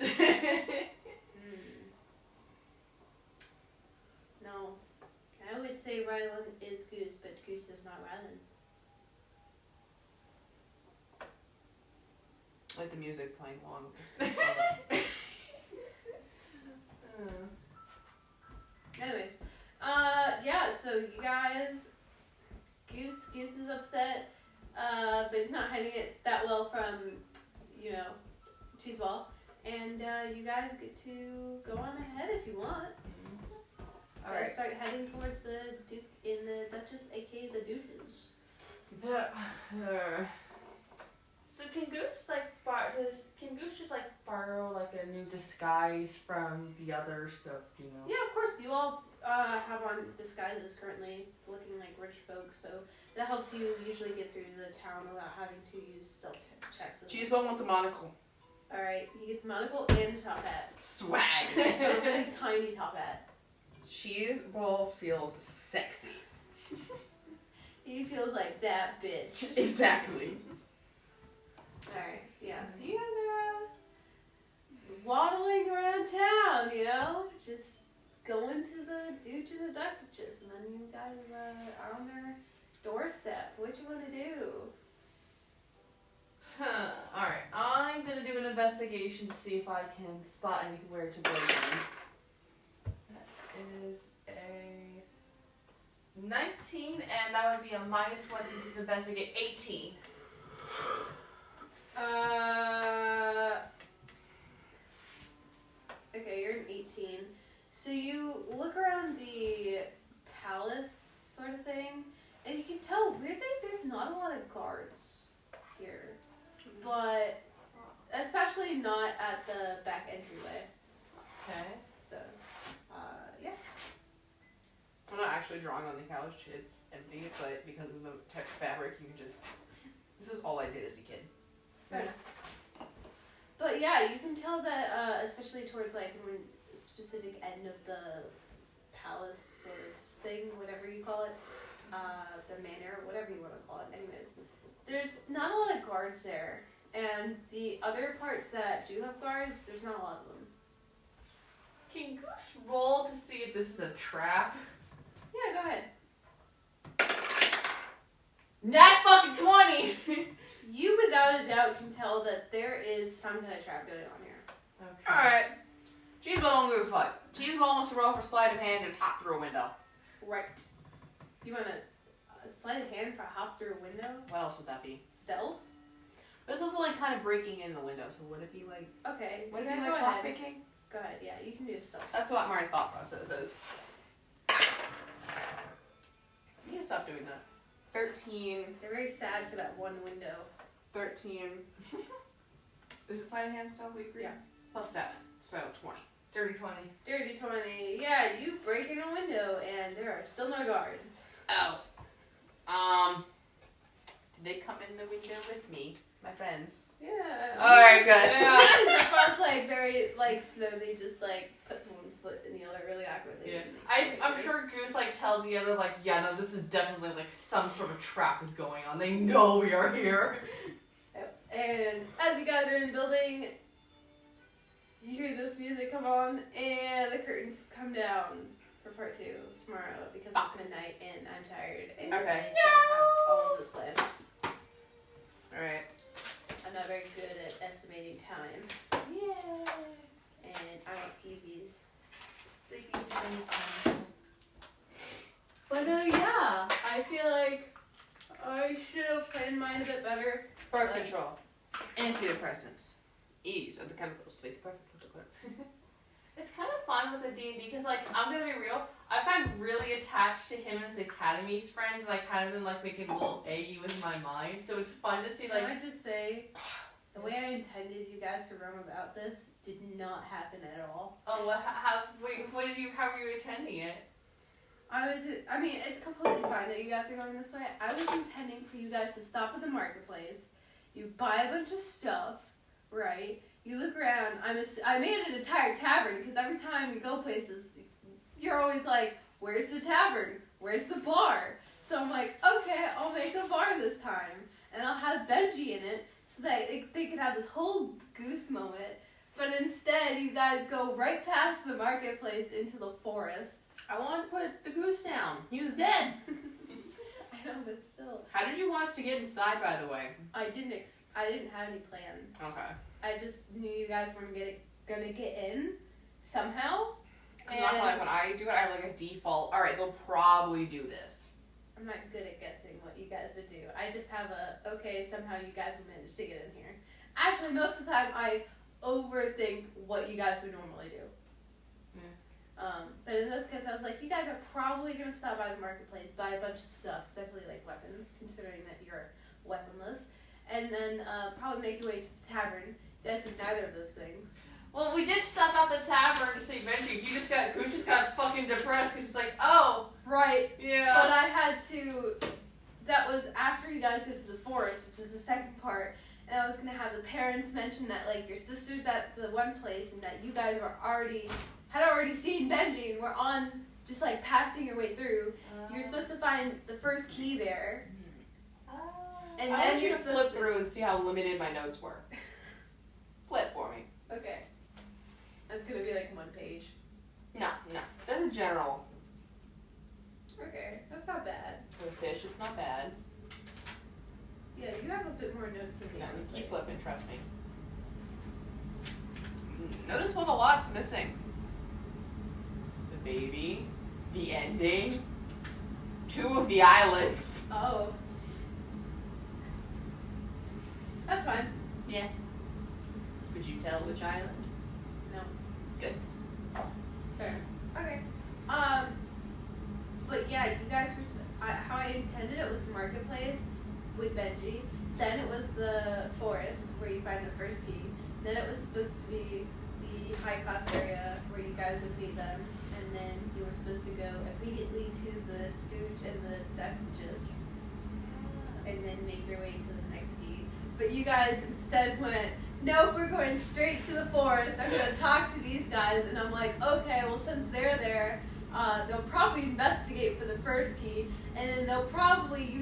No. I would say Rylan is Goose, but Goose is not Rylan. Like the music playing along with this. Anyways, yeah, so you guys, Goose is upset, but he's not hiding it that well from, Cheeseball. And you guys get to go on ahead if you want. Alright. Start heading towards the Duke in the Duchess, aka the Douches. So can Goose can Goose just borrow a new disguise from the others? So Yeah, of course. You all have on disguises currently, looking like rich folks, so that helps you usually get through the town without having to use stealth checks. Cheeseball wants a monocle. Alright, he gets a monocle and a top hat. Swag. A really tiny top hat. Cheeseball feels sexy. He feels like that bitch. Exactly. Alright, yeah, so you guys are waddling around town, just going to the Duke and the Duchess, and then you guys are on their doorstep. What you want to do? Alright, I'm gonna do an investigation to see if I can spot anywhere to break in. That is a 19, and that would be a -1 since it's investigate 18. Okay, you're an 18. So you look around the palace sort of thing, and you can tell weirdly there's not a lot of guards here. But especially not at the back entryway. Okay. So, yeah. I'm not actually drawing on the couch. It's empty, but because of the type of fabric, you can just... This is all I did as a kid. Fair enough. But yeah, you can tell that, especially towards one specific end of the palace sort of thing, whatever you call it, the manor, whatever you want to call it. Anyways, there's not a lot of guards there, and the other parts that do have guards, there's not a lot of them. Can Goose roll to see if this is a trap? Yeah, go ahead. Nat fucking 20! You, without a doubt, can tell that there is some kind of trap going on here. Okay. Alright. Cheeseball don't give a fuck. Cheeseball wants to roll for sleight of hand and hop through a window. Right. You want to sleight of hand for a hop through a window? What else would that be? Stealth? But it's also kind of breaking in the window, so would it be Okay. Would it yeah, be go ahead. lockpicking? Go ahead, yeah, you can do stealth. That's what my thought process is. You need to stop doing that. 13. They're very sad for that one window. 13. Is it sleight of hand still? We agree? Yeah. Plus 7. So 20. Dirty 20. Dirty 20. Yeah, you break in a window and there are still no guards. Oh. Did they come in the window with me? My friends. Yeah. Alright, good. Yeah. Zephyros very slowly just puts one foot in the other really awkwardly. Yeah. I'm sure Goose tells the other yeah, no, this is definitely some sort of trap is going on. They know we are here. And as you guys are in the building, you hear this music come on and the curtains come down for part 2 tomorrow because it's midnight and I'm tired. And Okay. I don't have all of this planned. Alright. I'm not good at estimating time. Yay! And I want sleepies. Sleepy's time. But yeah, I feel like I should have planned mine a bit better. Birth control. Antidepressants. Ease of the chemicals to make the perfect protocol. It's kind of fun with the D&D because, like, I'm gonna be real. I've gotten really attached to him as Academy's friend, and I kind of been like making a little AU in my mind. So it's fun to see, like. Can I just say, the way I intended you guys to roam about this did not happen at all. Oh, how were you attending it? I mean, it's completely fine that you guys are going this way. I was intending for you guys to stop at the marketplace. You buy a bunch of stuff, right? You look around. I made it an entire tavern because every time we go places, you're always like, where's the tavern? Where's the bar? So I'm like, okay, I'll make a bar this time. And I'll have Benji in it so that they could have this whole goose moment. But instead, you guys go right past the marketplace into the forest. I wanted to put the goose down. He was dead. I know, but still. How did you want us to get inside, by the way? I didn't have any plan. Okay. I just knew you guys weren't gonna get in somehow. Because like when I do it, I have like a default. All right, they'll probably do this. I'm not good at guessing what you guys would do. I just have okay, somehow you guys will manage to get in here. Actually, most of the time I overthink what you guys would normally do. But in this case, I was like, you guys are probably going to stop by the marketplace, buy a bunch of stuff, especially like weapons, considering that you're weaponless, and then probably make your way to the tavern. You guys did neither of those things. Well, we did stop at the tavern to see Benji. Goose just got fucking depressed because it's like, oh. Right. Yeah. But I had to, that was after you guys go to the forest, which is the second part, and I was going to have the parents mention that, like, your sister's at the one place and that you guys had already seen Benji and were on, just, like, passing your way through. You're supposed to find the first key there. And I then want you you're to flip supposed through and see how limited my notes were. Flip for me. Okay. That's going to be, like, one page. No. There's a general. Okay. That's not bad. With fish, it's not bad. Yeah, you have a bit more notes than me. No, honestly. keep flipping, trust me. Notice what a lot's missing. The baby, the ending, 2 of the islands. Oh. That's fine. Yeah. Could you tell which island? No. Good. Fair. Okay. But yeah, you guys were, how I intended it was the marketplace with Benji. Then it was the forest where you find the first key. Then it was supposed to be the high cost area where you guys would meet them. And then you were supposed to go immediately to the Dooch and the Duchess. And then make your way to the next key. But you guys instead went, nope, we're going straight to the forest. I'm going to talk to these guys. And I'm like, okay, well, since they're there, they'll probably investigate for the first key. And then they'll probably,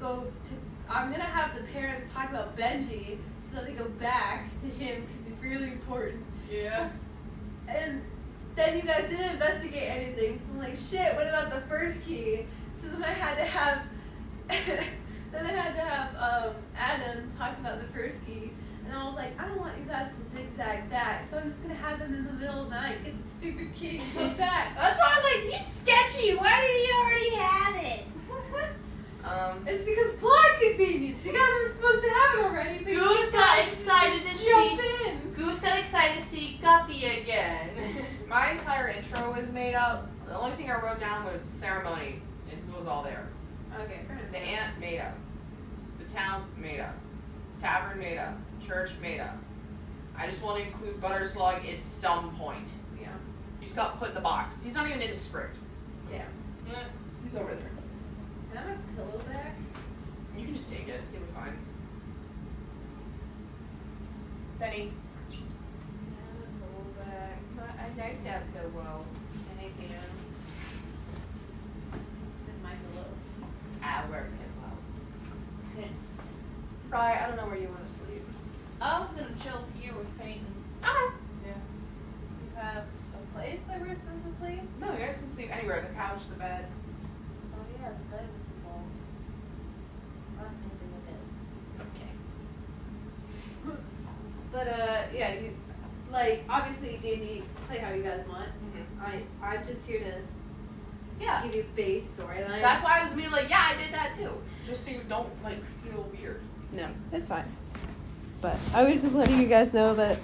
go to... I'm going to have the parents talk about Benji so they go back to him because he's really important. Yeah. And then you guys didn't investigate anything. So I'm like, shit, what about the first key? So then I had to have... Adam talk about the first key, and I was like, I don't want you guys to zigzag back, so I'm just gonna have him in the middle of the night get the stupid key and go back. That's why I was like, he's sketchy. Why did he already have it? It's because plot convenience. You guys were supposed to have it already. But Goose got excited to jump see. in. Goose got excited to see Guppy again. My entire intro was made up. The only thing I wrote down was the ceremony and who was all there. Okay, fair enough. The ant made up. The town made up. Tavern made up. Church made up. I just want to include Butterslug at some point. Yeah. You just got put in the box. He's not even in the script. Yeah. He's over there. Can I have a pillow back? You can just take it. You'll be fine. Benny. Can I have a pillow back? I like that pillow. Thank you. And my pillow. Our pillow. Fry, I don't know where you want to sleep. I was gonna chill here with Peyton. Okay. Yeah. You have a place that we're supposed to sleep? No, you guys can sleep anywhere. The couch, the bed. Oh yeah, the bed was involved. I was thinking of it. Okay. yeah, you like obviously D&D play how you guys want. Mm-hmm. I'm just here to Yeah. give you base storyline. That's why I was being like, yeah, I did that too. Just so you don't like feel weird. No, it's fine. But I was just letting you guys know that